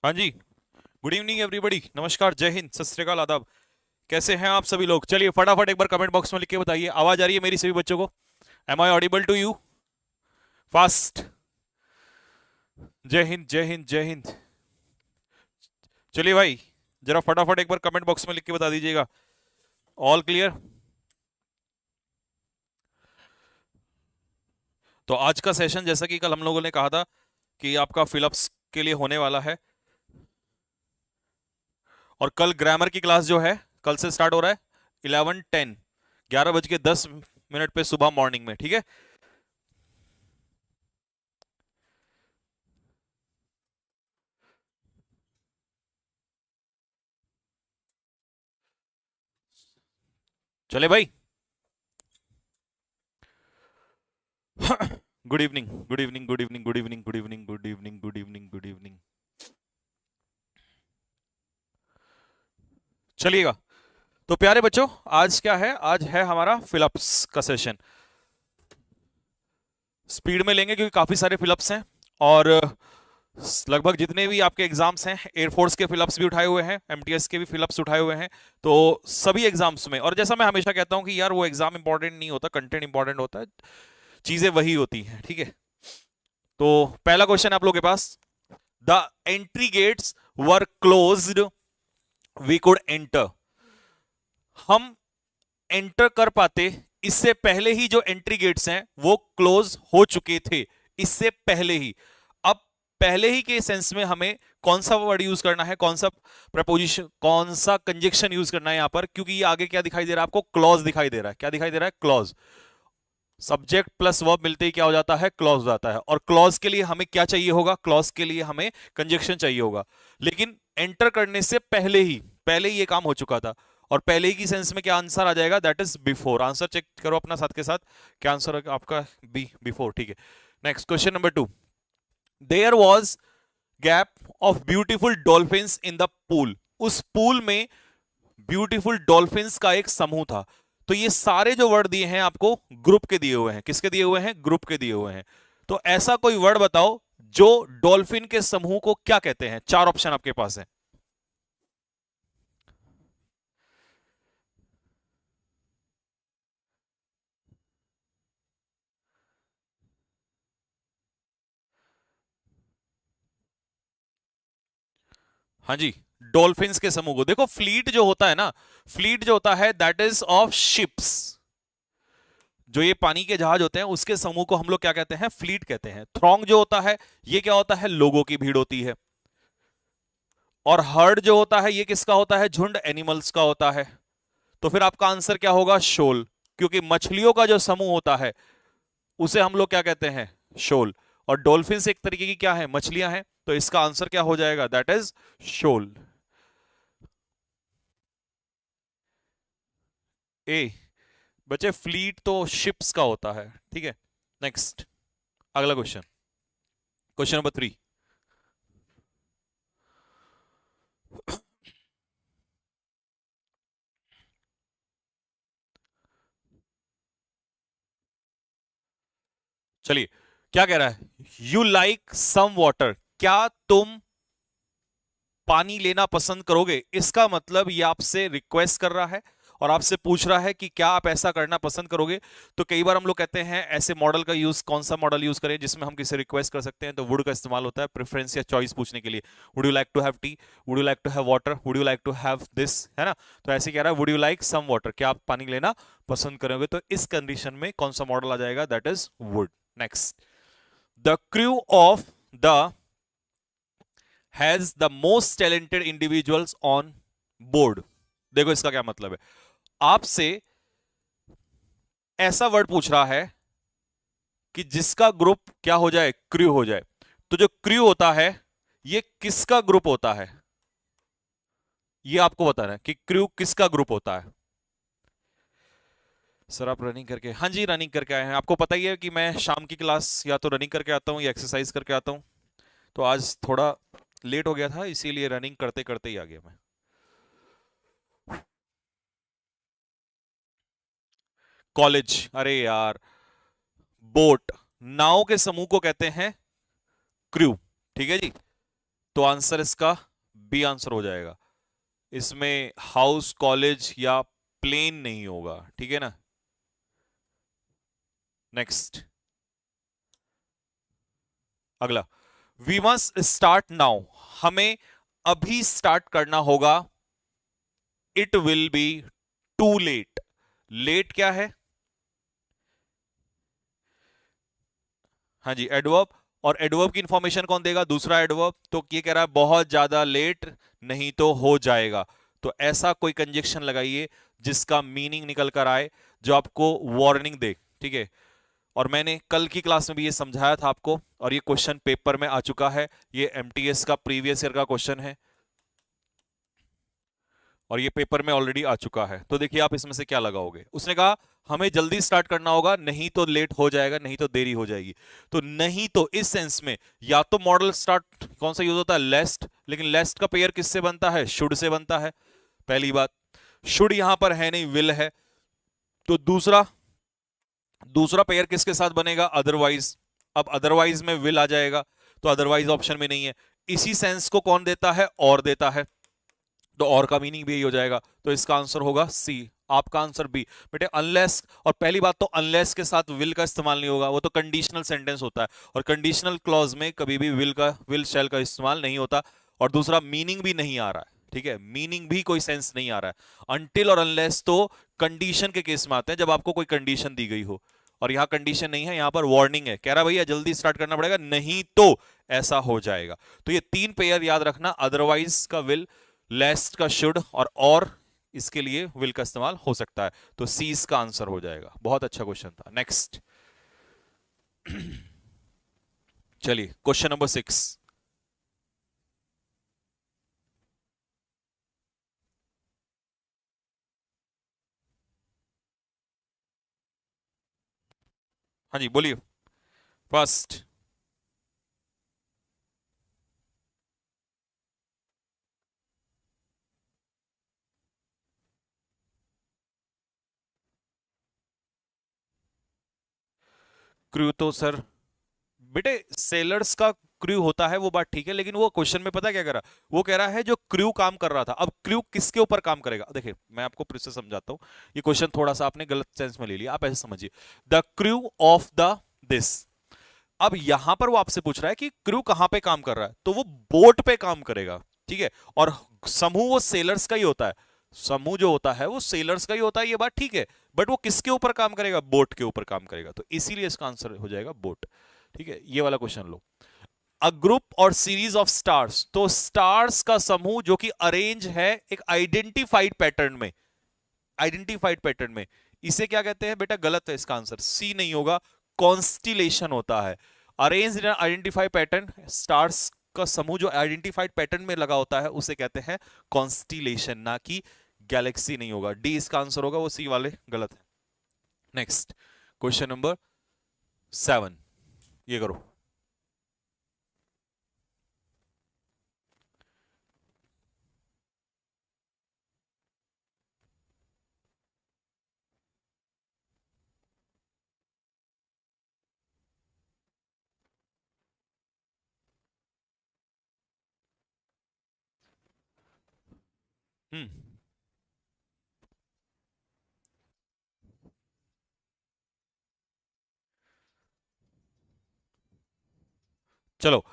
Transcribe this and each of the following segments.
हाँ जी। Good evening everybody, नमस्कार, जय हिंद, सत श्री अकाल, आदाब। कैसे हैं आप सभी लोग? चलिए फटाफट एक बार कमेंट बॉक्स में लिख के बताइए, आवाज आ रही है मेरी सभी बच्चों को? Am I audible to you? Fast. जय हिंद, जय हिंद, जय हिंद। चलिए भाई, जरा फटाफट एक बार कमेंट बॉक्स में लिख के बता दीजिएगा। All clear? तो आज का सेशन, जैसा कि कल हम लोगों ने कहा था कि आपका फिलअप्स के लिए होने वाला है, और कल ग्रामर की क्लास जो है कल से स्टार्ट हो रहा है 11:10, 11:10 पे सुबह मॉर्निंग में, ठीक है? चले भाई। Good evening, good evening, good evening, good evening, good evening, good evening, good evening, good evening. चलिएगा। तो प्यारे बच्चों, आज क्या है? आज है हमारा फिलअप्स का सेशन। स्पीड में लेंगे क्योंकि काफी सारे फिलअप्स हैं, और लगभग जितने भी आपके एग्जाम्स हैं, एयरफोर्स के फिलअप्स भी उठाए हुए हैं, एमटीएस के भी फिलअप्स उठाए हुए हैं। तो सभी एग्जाम्स में, और जैसा मैं हमेशा कहता हूं कि यार वो एग्जाम इंपॉर्टेंट नहीं होता, कंटेंट इंपॉर्टेंट होता है, चीजें वही होती हैं, ठीक है? तो पहला क्वेश्चन आप लोगों के पास, the entry gates were closed, we could enter. हम एंटर कर पाते, इससे पहले ही जो एंट्री गेट्स हैं वो क्लोज हो चुके थे, इससे पहले ही। अब पहले ही के सेंस में हमें कौन सा वर्ड यूज करना है, कौन सा प्रपोजिशन, कौन सा कंजक्शन यूज करना है यहां पर? क्योंकि ये आगे क्या दिखाई दे रहा है आपको? क्लॉज दिखाई दे रहा है। क्या दिखाई दे रहा है? क्लॉज। सब्जेक्ट प्लस वर्ब मिलते ही क्या हो जाता है? क्लॉज हो जाता है। और क्लॉज के लिए हमें क्या चाहिए होगा? क्लॉज के लिए हमें कंजक्शन चाहिए होगा। लेकिन एंटर करने से पहले ही ये काम हो चुका था, और पहले ही की सेंस में क्या आंसर आ जाएगा? That is before. Answer check करो अपना साथ के साथ, क्या आंसर है आपका? बी, बिफोर, ठीक है। Next question number 2, there was gap of beautiful dolphins in the pool. उस पूल में ब्यूटीफुल डॉल्फिन्स का एक समूह था। तो ये सारे जो वर्ड दिए हैं आपको, ग्रुप के दिए हुए हैं। किसके दिए हुए हैं? ग्रुप के दिए हुए हैं। तो ऐसा कोई वर्ड बताओ जो डॉल्फिन के समूह को क्या कहते हैं? चार ऑप्शन आपके पास है। हाँ जी, डॉल्फिन्स के समूह को देखो। फ्लीट जो होता है ना, फ्लीट जो होता है दैट इज ऑफ शिप्स। जो ये पानी के जहाज होते हैं उसके समूह को हम लोग क्या कहते हैं? फ्लीट कहते हैं। थ्रॉन्ग जो होता है ये क्या होता है? लोगों की भीड़ होती है। और हर्ड जो होता है ये किसका होता है? झुंड, एनिमल्स का होता है। तो फिर आपका आंसर क्या होगा? शोल। क्योंकि मछलियों का जो समूह होता है उसे हम लोग क्या कहते हैं? शोल। और डॉल्फिन एक तरीके की क्या है? मछलियां हैं। तो इसका आंसर क्या हो जाएगा? दैट इज शोल। ए। बच्चे, फ्लीट तो शिप्स का होता है, ठीक है। नेक्स्ट, अगला क्वेश्चन, क्वेश्चन नंबर 3। चलिए, क्या कह रहा है? यू लाइक सम वाटर, क्या तुम पानी लेना पसंद करोगे? इसका मतलब ये आपसे रिक्वेस्ट कर रहा है और आपसे पूछ रहा है कि क्या आप ऐसा करना पसंद करोगे। तो कई बार हम लोग कहते हैं ऐसे मॉडल का यूज, कौन सा मॉडल यूज करें जिसमें हम किसी रिक्वेस्ट कर सकते हैं? तो वुड का इस्तेमाल होता है प्रेफरेंस या चॉइस पूछने के लिए। Would you like to have tea, would you like to have water, would you like to have this, है ना? तो ऐसे कह रहा है would you like some water, क्या आप पानी लेना पसंद करोगे? तो इस कंडीशन में कौन सा मॉडल आ जाएगा? That is would. Next, the crew of the has the most talented individuals on board. देखो इसका क्या मतलब है? आपसे ऐसा वर्ड पूछ रहा है कि जिसका ग्रुप क्या हो जाए? क्रू हो जाए। तो जो क्रू होता है ये किसका ग्रुप होता है? ये आपको बताना है कि क्रू किसका ग्रुप होता है। सर आप रनिंग करके? हाँ जी, रनिंग करके आए हैं। आपको पता ही है कि मैं शाम की क्लास या तो रनिंग करके आता हूँ या एक्सरसाइज करके आता हूँ। तो आज थोड़ा लेट हो गया था, इसीलिए रनिंग करते करते ही आ गया मैं। कॉलेज? अरे यार, बोट, नाव के समूह को कहते हैं क्रू, ठीक है जी। तो आंसर इसका बी आंसर हो जाएगा। इसमें हाउस, कॉलेज या प्लेन नहीं होगा, ठीक है ना। नेक्स्ट, अगला, वी मस्ट स्टार्ट नाउ, हमें अभी स्टार्ट करना होगा। It will be too late, late क्या है? हाँ जी, एडवर्ब। और एडवर्ब की इंफॉर्मेशन कौन देगा? दूसरा एडवर्ब। तो ये कह रहा है बहुत ज्यादा लेट नहीं तो हो जाएगा। तो ऐसा कोई कंजक्शन लगाइए जिसका मीनिंग निकल कर आए, जो आपको वार्निंग दे, ठीक है। और मैंने कल की क्लास में भी ये समझाया था आपको, और ये क्वेश्चन पेपर में आ चुका है। ये एमटीएस का प्रीवियस ईयर का क्वेश्चन है, और ये पेपर में ऑलरेडी आ चुका है। तो देखिए आप इसमें से क्या लगाओगे। उसने कहा हमें जल्दी स्टार्ट करना होगा, नहीं तो लेट हो जाएगा, नहीं तो देरी हो जाएगी। तो नहीं तो इस सेंस में या तो मॉडल स्टार्ट कौन सा यूज होता है? लेस्ट। लेकिन लेस्ट का पेयर किससे बनता है? शुड से बनता है, पहली बात। शुड यहां पर है नहीं, विल है। तो दूसरा दूसरा पेयर किसके साथ बनेगा? अदरवाइज। अब अदरवाइज में विल आ जाएगा, तो अदरवाइज ऑप्शन में नहीं है। इसी सेंस को कौन देता है? और देता है। तो और का मीनिंग भी यही हो जाएगा। तो इसका आंसर होगा सी, आपका आंसर बी। बेटे अनलेस, और पहली बात तो अनलेस के साथ विल का इस्तेमाल नहीं होगा, वो तो कंडीशनल सेंटेंस होता है, और कंडीशनल क्लॉज में कभी भी विल शैल का इस्तेमाल नहीं होता। और दूसरा मीनिंग भी नहीं आ रहा है, ठीक है, मीनिंग भी कोई सेंस नहीं आ रहा है। अनटिल और अनलेस तो कंडीशन के केस में आते हैं, जब आपको कोई कंडीशन दी गई हो। और यहां कंडीशन नहीं है, यहां पर वार्निंग है, कह रहा भैया जल्दी स्टार्ट करना पड़ेगा, नहीं तो ऐसा हो जाएगा। तो ये तीन पेयर याद रखना, अदरवाइज का विल, लेस्ट का शुड, और इसके लिए विल का इस्तेमाल हो सकता है। तो सी इसका आंसर हो जाएगा। बहुत अच्छा क्वेश्चन था। नेक्स्ट, चलिए क्वेश्चन नंबर 6। हाँ जी बोलिए। फर्स्ट, क्रू तो सर, बेटे सेलर्स का क्रू होता है, वो बात ठीक है, लेकिन वो क्वेश्चन में पता क्या कर रहा, वो कह रहा है जो क्रू काम कर रहा था। अब क्रू किसके ऊपर काम करेगा? देखिए मैं आपको फिर से समझाता हूं, ये क्वेश्चन थोड़ा सा आपने गलत सेंस में ले लिया, आप ऐसे समझिए। The crew of the this, अब यहां पर वो आपसे पूछ रहा है कि क्रू कहां पे काम कर रहा है, तो वो बोट पे काम करेगा, ठीक है। और समूह वो सेलर्स का ही होता है, समूह जो होता है वो सेलर्स का ही होता है, ये बात ठीक है। बट वो किसके ऊपर काम करेगा? बोट के ऊपर काम करेगा, तो इसीलिए इसका आंसर हो जाएगा बोट, ठीक है। ये वाला क्वेश्चन लो। अ ग्रुप और सीरीज ऑफ स्टार्स, तो स्टार्स का समूह जो कि अरेंज है एक आइडेंटिफाइड पैटर्न में, आइडेंटिफाइड पैटर्न में, इसे क्या कहते हैं? बेटा गलत है, इसका आंसर सी नहीं होगा, कॉन्स्टिलेशन होता है। Arrange in identified pattern, stars का समूह जो आइडेंटिफाइड पैटर्न में लगा होता है उसे कहते हैं कॉन्स्टिलेशन, ना कि गैलेक्सी नहीं होगा। डी इसका आंसर होगा, वो सी वाले गलत है। नेक्स्ट, क्वेश्चन नंबर 7, ये करो। हम्म, चलो।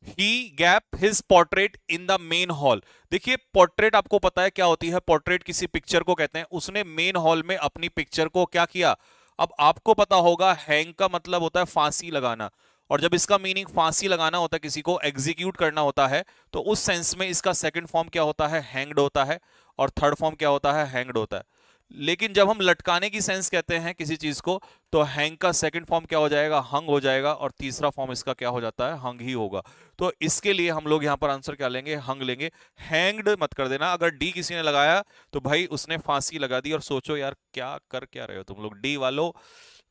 He gap his portrait in the main hall. देखिए पोर्ट्रेट आपको पता है क्या होती है, पोर्ट्रेट किसी पिक्चर को कहते हैं। उसने मेन हॉल में अपनी पिक्चर को क्या किया? अब आपको पता होगा हैंग का मतलब होता है फांसी लगाना, और जब इसका मीनिंग फांसी लगाना होता है, किसी को एग्जीक्यूट करना होता है, तो उस सेंस में इसका सेकंड फॉर्म क्या होता है? हैंग्ड होता है। और थर्ड फॉर्म क्या होता है? हैंग्ड होता है। लेकिन जब हम लटकाने की सेंस कहते हैं किसी चीज को, तो हैंग का सेकंड फॉर्म क्या हो जाएगा? हंग हो जाएगा, और तीसरा फॉर्म इसका क्या हो जाता है? हंग ही होगा। तो इसके लिए हम लोग यहां पर आंसर क्या लेंगे? हंग लेंगे। हैंग्ड मत कर देना, अगर डी किसी ने लगाया तो भाई उसने फांसी लगा दी। और सोचो यार क्या कर क्या रहे हो तुम लोग, डी वालों,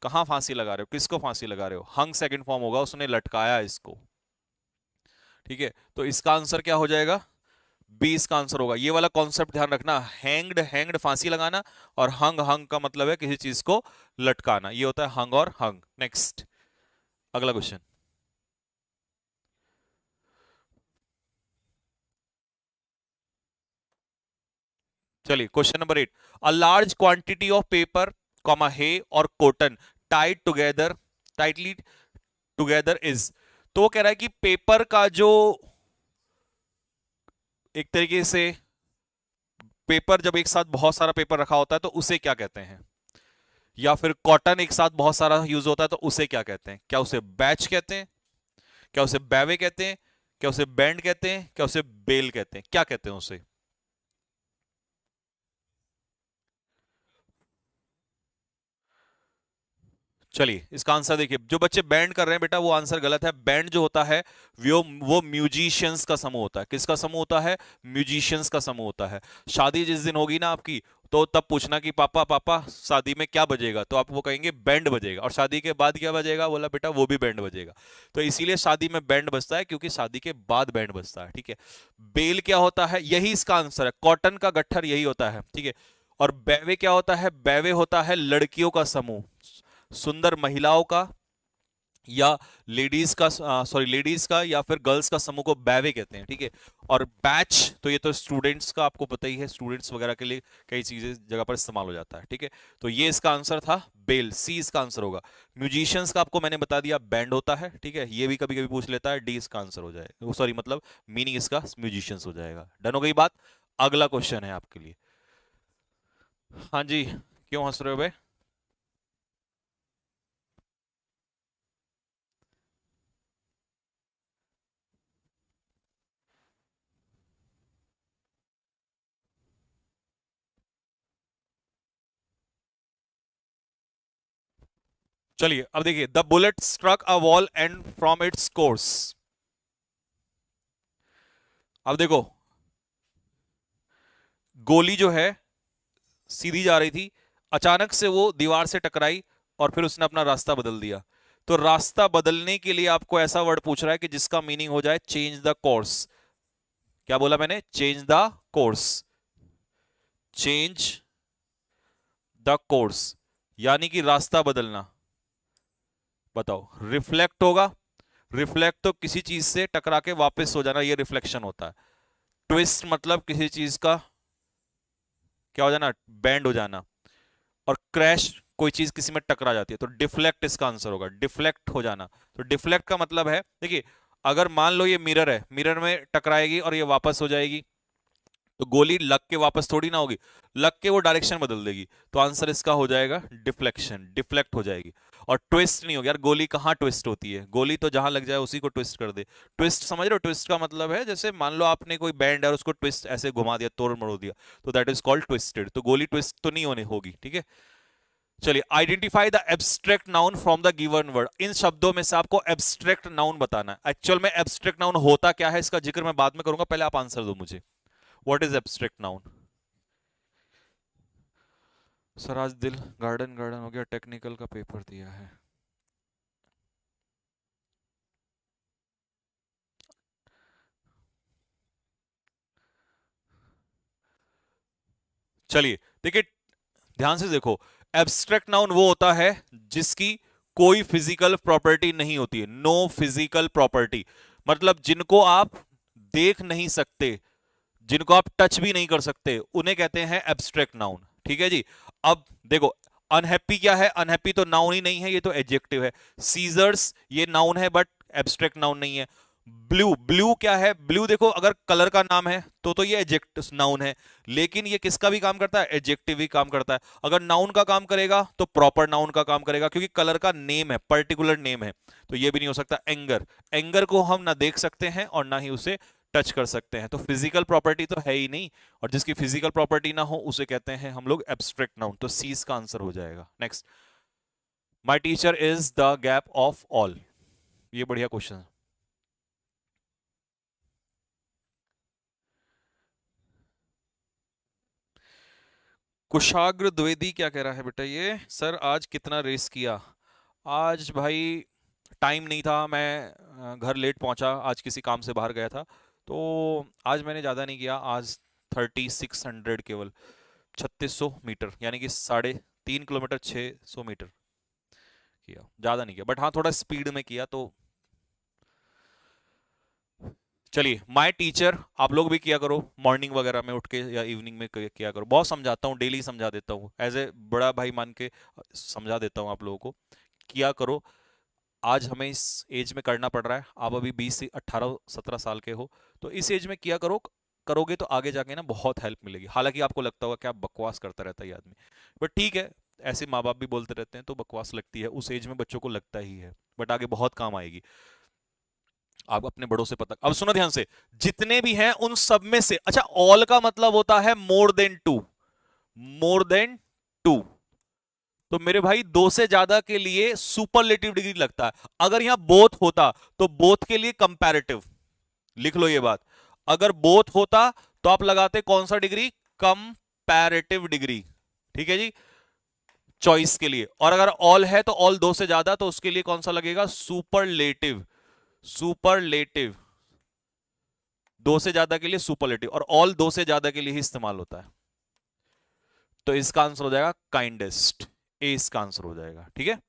कहां फांसी लगा रहे हो? किसको फांसी लगा रहे हो? हंग सेकंड फॉर्म होगा, उसने लटकाया इसको, ठीक है। तो इसका आंसर क्या हो जाएगा? बी इसका आंसर होगा। ये वाला कॉन्सेप्ट ध्यान रखना, हैंग्ड, हैंग्ड फांसी लगाना, और हंग, हंग का मतलब है किसी चीज को लटकाना, ये होता है हंग और हंग। नेक्स्ट, अगला क्वेश्चन। चलिए question number 8, a large quantity of paper comma hay और cotton tied together tightly together is, तो वो कह रहा है कि पेपर का जो एक तरीके से पेपर जब एक साथ बहुत सारा पेपर रखा होता है तो उसे क्या कहते हैं, या फिर कॉटन एक साथ बहुत सारा यूज होता है तो उसे क्या कहते हैं, क्या उसे बैच कहते हैं, क्या उसे बैवे कहते हैं, क्या उसे बैंड कहते हैं, क्या उसे बेल कहते हैं, क्या कहते हैं उसे। चलिए इसका आंसर देखिए, जो बच्चे बैंड कर रहे हैं बेटा वो आंसर गलत है। बैंड जो होता है वो म्यूजिशियंस का समूह होता है। किसका समूह होता है? म्यूजिशियंस का समूह होता है। शादी जिस दिन होगी ना आपकी, तो तब पूछना कि पापा पापा शादी में क्या बजेगा, तो आप वो कहेंगे बैंड बजेगा। और शादी के बाद क्या बजेगा, बोला बेटा वो भी बैंड बजेगा। तो इसीलिए शादी में बैंड बजता है, क्योंकि शादी के बाद बैंड बजता है। ठीक है। बेल क्या होता है, यही इसका आंसर है, कॉटन का गट्ठर यही होता है। ठीक है। और बैवे क्या होता है? बैवे होता है लड़कियों का समूह, सुंदर महिलाओं का, या लेडीज का, सॉरी लेडीज का या फिर गर्ल्स का समूह को बैवे कहते हैं। ठीक है। और बैच तो ये तो स्टूडेंट्स का आपको पता ही है, स्टूडेंट्स वगैरह के लिए कई चीजें जगह पर इस्तेमाल हो जाता है। ठीक है। तो ये इसका आंसर था बेल, सी इसका आंसर होगा। म्यूजिशियंस का आपको मैंने बता दिया बैंड होता है। ठीक है, ये भी कभी कभी पूछ लेता है, डी इसका आंसर हो जाएगा, सॉरी मतलब मीनिंग इसका म्यूजिशियंस हो जाएगा। डन हो गई बात। अगला क्वेश्चन है आपके लिए। हाँ जी, क्यों हंस रहे हो भाई? चलिए अब देखिए, the bullet struck a wall and from its course. अब देखो, गोली जो है सीधी जा रही थी, अचानक से वो दीवार से टकराई और फिर उसने अपना रास्ता बदल दिया। तो रास्ता बदलने के लिए आपको ऐसा वर्ड पूछ रहा है कि जिसका मीनिंग हो जाए चेंज द कोर्स। क्या बोला मैंने? Change the course, change the course यानी कि रास्ता बदलना। बताओ, रिफ्लेक्ट होगा। रिफ्लेक्ट तो किसी चीज से टकरा के वापस हो जाना, ये रिफ्लेक्शन होता है। ट्विस्ट मतलब किसी चीज का क्या हो जाना, बैंड हो जाना। और क्रैश कोई चीज किसी में टकरा जाती है, तो डिफ्लेक्ट इसका आंसर होगा, डिफ्लेक्ट हो जाना। तो डिफ्लेक्ट का मतलब है, देखिए अगर मान लो ये मिरर है, मिरर में टकराएगी और ये वापस हो जाएगी, तो गोली लग के वापस थोड़ी ना होगी, लग के वो डायरेक्शन बदल देगी। तो आंसर इसका हो जाएगा डिफ्लेक्शन, डिफ्लेक्ट हो जाएगी। और ट्विस्ट नहीं होगी यार, गोली कहाँ ट्विस्ट होती है, गोली तो जहां लग जाए उसी को ट्विस्ट कर दे। ट्विस्ट समझ रहे हो? ट्विस्ट का मतलब है जैसे मान लो आपने कोई बैंड है और उसको ट्विस्ट ऐसे घुमा दिया, तोड़ मरोड़ दिया, तो दैट इज कॉल्ड ट्विस्टेड। तो गोली ट्विस्ट तो नहीं होने होगी। ठीक है। चलिए, identify the abstract noun from the given word. इन शब्दों में से आपको एब्स्ट्रैक्ट नाउन बताना है। एक्चुअल में एब्स्ट्रैक्ट नाउन होता क्या है इसका जिक्र मैं बाद में करूंगा, पहले आप आंसर दो मुझे। What is abstract noun? Sir आज दिल गार्डन गार्डन हो गया, टेक्निकल का पेपर दिया है। चलिए देखिए, ध्यान से देखो, एब्स्ट्रैक्ट नाउन वो होता है जिसकी कोई फिजिकल प्रॉपर्टी नहीं होती है, नो फिजिकल प्रॉपर्टी, मतलब जिनको आप देख नहीं सकते, जिनको आप टच भी नहीं कर सकते, उन्हें कहते हैं एब्स्ट्रैक्ट नाउन। ठीक है जी। अब देखो, अनहैप्पी क्या है? अनहैप्पी तो नाउन ही नहीं है, ये तो एडजेक्टिव है। सीजर्स ये नाउन है बट एब्स्ट्रैक्ट नाउन नहीं है। ब्लू, ब्लू क्या है? ब्लू देखो, अगर कलर का नाम है तो ये एडजेक्टिव नाउन है, लेकिन ये किसका भी काम करता है? एडजेक्टिव भी काम करता है। अगर नाउन का काम करेगा तो प्रॉपर नाउन का काम करेगा, क्योंकि कलर का नेम है, पर्टिकुलर नेम है, तो ये भी नहीं हो सकता। एंगर, एंगर को हम ना देख सकते हैं और ना ही उसे टच कर सकते हैं, तो फिजिकल प्रॉपर्टी तो है ही नहीं, और जिसकी फिजिकल प्रॉपर्टी ना हो उसे कहते हैं हम लोग एब्स्ट्रैक्ट नाउन। तो सी इसका आंसर हो जाएगा। Next, my teacher is the gap of all. ये बढ़िया क्वेश्चन है। कुशाग्र द्विवेदी क्या कह रहा है बेटा? ये सर आज कितना रेस किया? आज भाई टाइम नहीं था, मैं घर लेट पहुंचा, आज किसी काम से बाहर गया था, तो आज मैंने ज़्यादा नहीं किया आज। 3600 केवल, 3600 मीटर, यानी कि 3.5 किलोमीटर, 600 मीटर किया, ज़्यादा नहीं किया, बट हाँ थोड़ा स्पीड में किया तो। चलिए, माय टीचर आप लोग भी किया करो, मॉर्निंग वगैरह में उठ के या इवनिंग में किया करो। बहुत समझाता हूँ, डेली समझा देता हूँ, एज ए बड़ा भाई मान के समझा देता हूँ आप लोगों को, किया करो। आज हमें इस एज में करना पड़ रहा है, आप अभी 20 से 18 17 साल के हो, तो इस एज में किया करो। करोगे तो आगे जाके ना बहुत हेल्प मिलेगी। हालांकि आपको लगता होगा क्या बकवास करता रहता है ये आदमी, बट ठीक है, ऐसे माँ बाप भी बोलते रहते हैं तो बकवास लगती है, उस एज में बच्चों को लगता ही है, बट आगे बहुत काम आएगी। आप अपने बड़ों से पता, अब सुनो ध्यान से, जितने भी हैं उन सब में से, अच्छा ऑल का मतलब होता है more than two, more than two. तो मेरे भाई दो से ज्यादा के लिए सुपरलेटिव डिग्री लगता है। अगर यहां बोथ होता तो बोथ के लिए कंपैरेटिव, लिख लो ये बात। अगर बोथ होता तो आप लगाते कौन सा डिग्री, कंपैरेटिव डिग्री, ठीक है जी, चॉइस के लिए। और अगर ऑल है तो ऑल दो से ज्यादा, तो उसके लिए कौन सा लगेगा, सुपरलेटिव, सुपरलेटिव, दो से ज्यादा के लिए सुपरलेटिव, और ऑल दो से ज्यादा के लिए ही इस्तेमाल होता है। तो इसका आंसर हो जाएगा काइंडेस्ट, ए इसका आंसर हो जाएगा, ठीक है।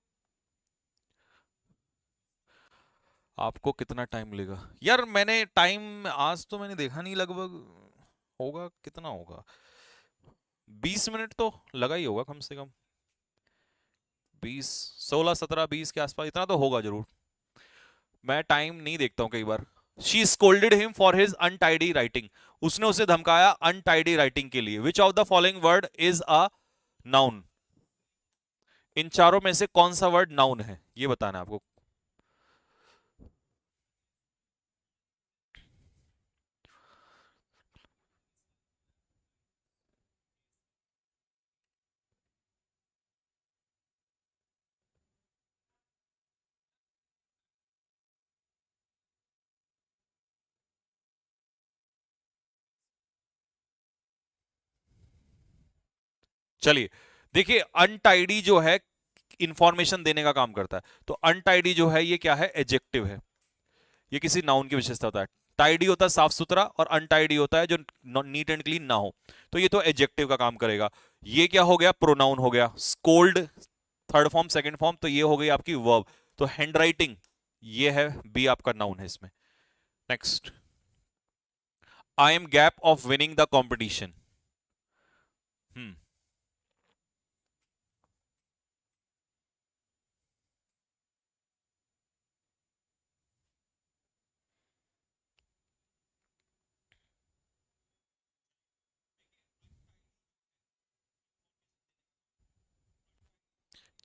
आपको कितना टाइम लेगा यार, मैंने टाइम आज तो मैंने देखा नहीं, लगभग होगा कितना होगा, 20 मिनट तो लगा ही होगा कम से कम, 20 16 17 20 के आसपास इतना तो होगा जरूर। मैं टाइम नहीं देखता हूं कई बार। She scolded him for his untidy writing, उसने उसे धमकाया अनटाइडी राइटिंग के लिए। Which of the following word is a noun, इन चारों में से कौन सा वर्ड नाउन है, ये बताना है आपको। चलिए, देखिए अनटाइडी जो है इंफॉर्मेशन देने का काम करता है, तो अनटाइडी जो है ये क्या है, एडजेक्टिव है, ये किसी नाउन की विशेषता होता है। टाइडी होता है साफ सुथरा, और अनटाइडी होता है जो नीट एंड क्लीन ना हो, तो ये तो एडजेक्टिव का काम करेगा। ये क्या हो गया, प्रोनाउन हो गया। Scold third form second form, तो ये हो गई आपकी वर्ब। तो हैंड राइटिंग ये है, बी आपका नाउन है इसमें। Next, I am gap of winning the competition. हम्म,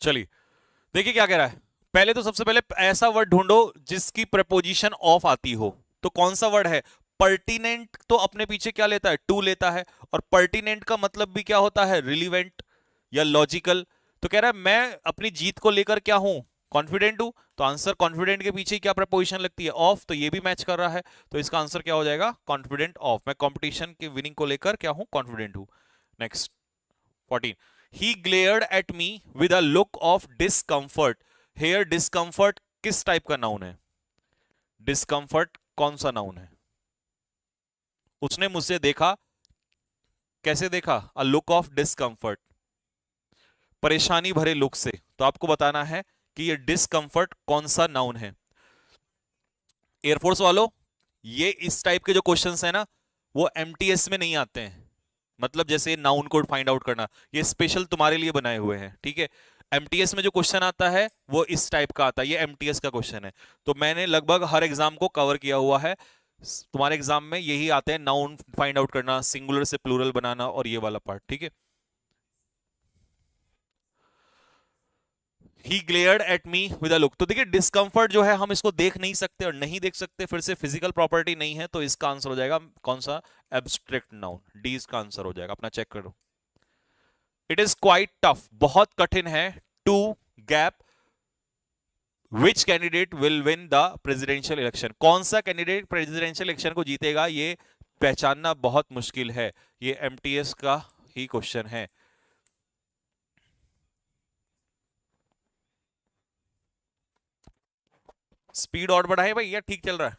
चलिए देखिए क्या कह रहा है। पहले तो सबसे पहले ऐसा वर्ड ढूंढो जिसकी प्रपोजिशन ऑफ आती हो। तो कौन सा वर्ड है, पर्टिनेंट तो अपने पीछे क्या लेता है, टू लेता है, और पर्टिनेंट का मतलब भी क्या होता है, रिलीवेंट या लॉजिकल। तो कह रहा है मैं अपनी जीत को लेकर क्या हूं, कॉन्फिडेंट हूं। तो आंसर कॉन्फिडेंट के पीछे क्या प्रपोजिशन लगती है, ऑफ, तो ये भी मैच कर रहा है। तो इसका आंसर क्या हो जाएगा, कॉन्फिडेंट ऑफ, मैं कंपटीशन की विनिंग को लेकर क्या हूं, कॉन्फिडेंट हूं। Next, 14, he glared at me with a look of discomfort। here discomfort किस टाइप का नाउन है, डिस्कंफर्ट कौन सा नाउन है। उसने मुझसे देखा, कैसे देखा, अ लुक ऑफ डिस्कंफर्ट, परेशानी भरे लुक से। तो आपको बताना है कि ये डिस्कंफर्ट कौन सा नाउन है। एयरफोर्स वालों, ये इस टाइप के जो क्वेश्चंस है ना, वो एमटीएस में नहीं आते हैं। मतलब जैसे नाउन कोड फाइंड आउट करना, ये स्पेशल तुम्हारे लिए बनाए हुए हैं, ठीक है। एमटीएस में जो क्वेश्चन आता है वो इस टाइप का आता है, ये एमटीएस का क्वेश्चन है। तो मैंने लगभग हर एग्जाम को कवर किया हुआ है। तुम्हारे एग्जाम में यही आते हैं, नाउन फाइंड आउट करना, सिंगुलर से प्लूरल बनाना, और ये वाला पार्ट, ठीक है। He glared at me with a look, तो देखिए डिस्कंफर्ट जो है हम इसको देख नहीं सकते, और नहीं देख सकते फिर से फिजिकल प्रॉपर्टी नहीं है, तो इसका आंसर हो जाएगा कौन सा, एब्स्ट्रैक्ट नाउन, डी इसका आंसर हो जाएगा, अपना चेक करो। इट इज क्वाइट टफ, बहुत कठिन है, to gap which candidate will win the presidential election, कौन सा कैंडिडेट प्रेसिडेंशियल इलेक्शन को जीतेगा, ये पहचानना बहुत मुश्किल है। ये एमटीएस का ही क्वेश्चन है। स्पीड और बढ़ाए भाई, या ठीक चल रहा है।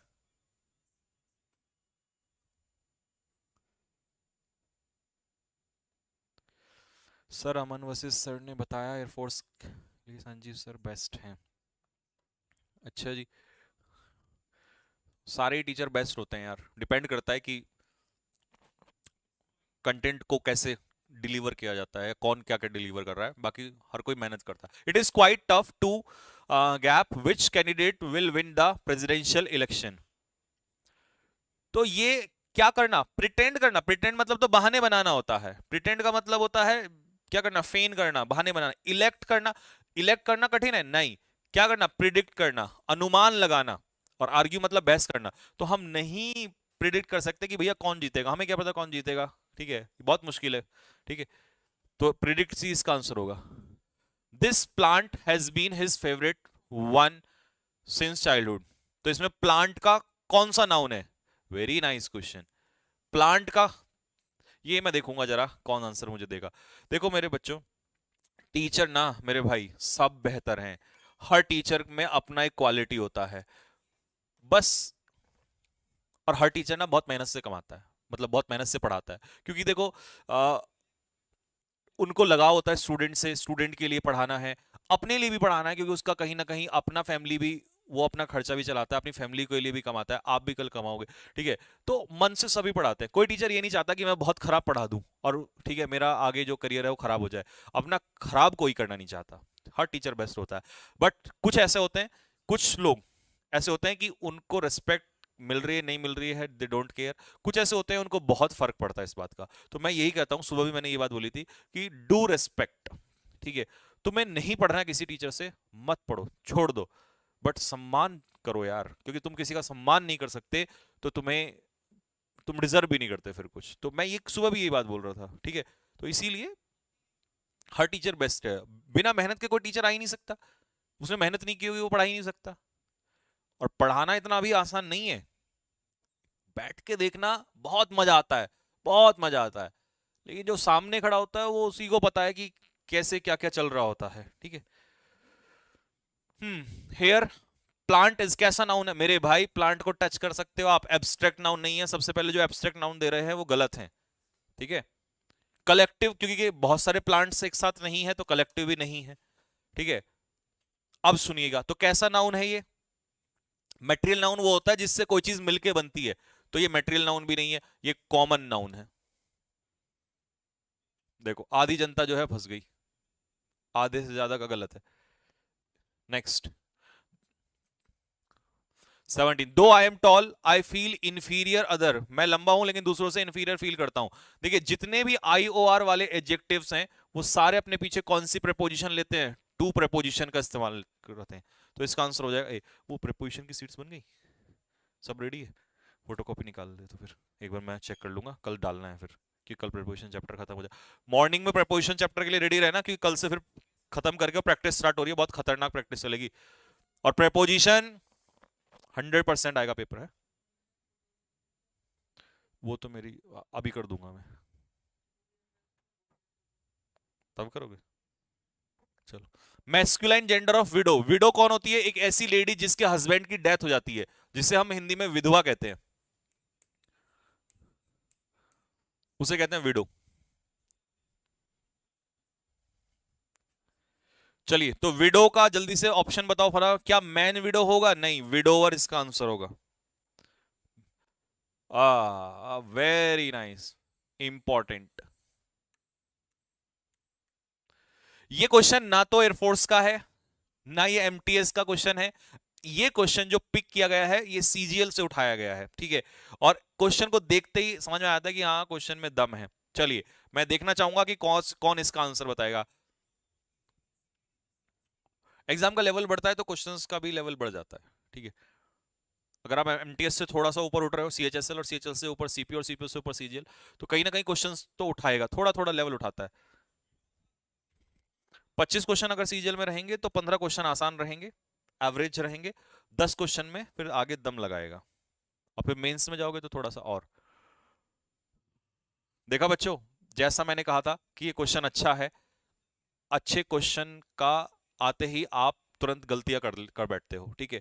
सर अमन वशिष्ठ सर ने बताया एयरफोर्स के लिए संजीव सर बेस्ट हैं। अच्छा जी, सारे टीचर बेस्ट होते हैं यार, डिपेंड करता है कि कंटेंट को कैसे डिलीवर किया जाता है, कौन क्या क्या डिलीवर कर रहा है, बाकी हर कोई मेहनत करता है। It is quite tough to gap which candidate will win the presidential election. तो ये क्या करना, प्रिटेंड करना। प्रिटेंड मतलब तो बहाने बनाना होता है। प्रिटेंड का मतलब होता है क्या करना, फेन करना, बहाने बनाना। इलेक्ट करना, इलेक्ट करना कठिन है नहीं, क्या करना, प्रिडिक्ट करना, अनुमान लगाना। और आर्ग्यू मतलब बहस करना। तो हम नहीं प्रिडिक्ट कर सकते कि भैया कौन जीतेगा, हमें क्या पता कौन जीतेगा, ठीक है, बहुत मुश्किल है, ठीक है। तो प्रिडिक्ट सी इसका आंसर होगा। This plant has been his favourite one since childhood. तो इसमें प्लांट का कौन सा नाउन है, वेरी नाइस क्वेश्चन। प्लांट का ये मैं देखूंगा जरा कौन आंसर मुझे देगा। देखो मेरे बच्चों, टीचर ना मेरे भाई सब बेहतर हैं, हर टीचर में अपना एक क्वालिटी होता है बस। और हर टीचर ना बहुत मेहनत से कमाता है, मतलब बहुत मेहनत से पढ़ाता है। क्योंकि देखो उनको लगाव होता है स्टूडेंट से, स्टूडेंट के लिए पढ़ाना है, अपने लिए भी पढ़ाना है, क्योंकि उसका कहीं ना कहीं अपना फैमिली भी, वो अपना खर्चा भी चलाता है, अपनी फैमिली के लिए भी कमाता है, आप भी कल कमाओगे, ठीक है। तो मन से सभी पढ़ाते हैं, कोई टीचर ये नहीं चाहता कि मैं बहुत खराब पढ़ा दूं और ठीक है मेरा आगे जो करियर है वो खराब हो जाए। अपना खराब कोई करना नहीं चाहता, हर टीचर बेस्ट होता है। बट कुछ ऐसे होते हैं, कुछ लोग ऐसे होते हैं कि उनको रिस्पेक्ट मिल रही है नहीं मिल रही है दे डोंट केयर। कुछ ऐसे होते हैं उनको बहुत फर्क पड़ता है इस बात का। तो मैं यही कहता हूं, सुबह भी मैंने ये बात बोली थी कि डू रेस्पेक्ट, ठीक है। तुम्हें नहीं पढ़ना है किसी टीचर से, मत पढ़ो, छोड़ दो, बट सम्मान करो यार, क्योंकि तुम किसी का सम्मान नहीं कर सकते तो तुम डिजर्व भी नहीं करते फिर कुछ। तो मैं ये सुबह भी यही बात बोल रहा था, ठीक है। तो इसीलिए हर टीचर बेस्ट है, बिना मेहनत के कोई टीचर आ ही नहीं सकता, उसने मेहनत नहीं की होगी वो पढ़ा ही नहीं सकता। और पढ़ाना इतना भी आसान नहीं है, बैठ के देखना बहुत मजा आता है, बहुत मजा आता है, लेकिन जो सामने खड़ा होता है वो उसी को पता है कि कैसे क्या क्या चल रहा होता है, ठीक है। हेयर प्लांट इज कैसा नाउन है मेरे भाई, प्लांट को टच कर सकते हो आप, एब्स्ट्रैक्ट नाउन नहीं है। सबसे पहले जो एब्स्ट्रैक्ट नाउन दे रहे हैं वो गलत है, ठीक है। कलेक्टिव, क्योंकि बहुत सारे प्लांट्स एक साथ नहीं है तो कलेक्टिव भी नहीं है, ठीक है। अब सुनिएगा, तो कैसा नाउन है ये, मटेरियल नाउन वो होता है जिससे कोई चीज मिलके बनती है, तो ये मटेरियल नाउन भी नहीं है, ये कॉमन नाउन है। देखो आधी जनता जो है फंस गई, आधे से ज्यादा का गलत है। नेक्स्ट 17, दो I am tall I feel inferior other, मैं लंबा हूं लेकिन दूसरों से इंफीरियर फील करता हूं। देखिए जितने भी आई ओ आर वाले एडजेक्टिव्स हैं वो सारे अपने पीछे कौन सी प्रेपोजिशन लेते हैं, टू प्रेपोजिशन का इस्तेमाल करते हैं। तो इसका आंसर हो जाएगा ए। वो प्रेपोजिशन की सीट्स बन गई, सब रेडी है, फोटोकॉपी निकाल दे तो फिर एक बार मैं चेक कर लूंगा, कल डालना है फिर, कि कल प्रेपोजिशन चैप्टर खत्म हो जाए। मॉर्निंग में प्रेपोजिशन चैप्टर के लिए रेडी रहना, क्योंकि कल से फिर खत्म करके प्रैक्टिस स्टार्ट हो रही है, बहुत खतरनाक प्रैक्टिस चलेगी। और प्रेपोजिशन 100% आएगा पेपर है, वो तो मेरी अभी कर दूंगा मैं, तब करोगे। चलो, masculine gender of window, window कौन होती है, एक ऐसी लेडी जिसके हस्बैंड की डेथ हो जाती है, जिसे हम हिंदी में विधवा कहते हैं, उसे कहते हैं विडो। चलिए, तो विडो का जल्दी से ऑप्शन बताओ फटाफट, क्या मैन विडो होगा, नहीं, विडोवर इसका आंसर होगा। Very nice, important. ये क्वेश्चन ना तो एयरफोर्स का है ना ये एमटीएस का क्वेश्चन है, ये क्वेश्चन जो पिक किया गया है ये सीजीएल से उठाया गया है, ठीक है। और क्वेश्चन को देखते ही समझ में आता है कि हाँ क्वेश्चन में दम है। चलिए, मैं देखना चाहूंगा कि कौन कौन इसका आंसर बताएगा। एग्जाम का लेवल बढ़ता है तो क्वेश्चंस का भी लेवल बढ़ जाता है, ठीक है। अगर आप एमटीएस से थोड़ा सा ऊपर उठ रहे हो, सीएचएसएल और सीएचएल से ऊपर सीपी और सीपीओ से ऊपर सीजीएल, तो कहीं ना कहीं क्वेश्चंस तो उठाएगा, थोड़ा थोड़ा लेवल उठाता है। 25 क्वेश्चन अगर सीजीएल में रहेंगे तो 15 क्वेश्चन आसान रहेंगे, एवरेज रहेंगे, 10 क्वेश्चन में फिर आगे दम लगाएगा, और फिर मेंस में जाओगे तो थोड़ा सा और। देखा बच्चों, जैसा मैंने कहा था कि ये क्वेश्चन अच्छा है, अच्छे क्वेश्चन का आते ही आप तुरंत गलतियां कर बैठते हो, ठीक है।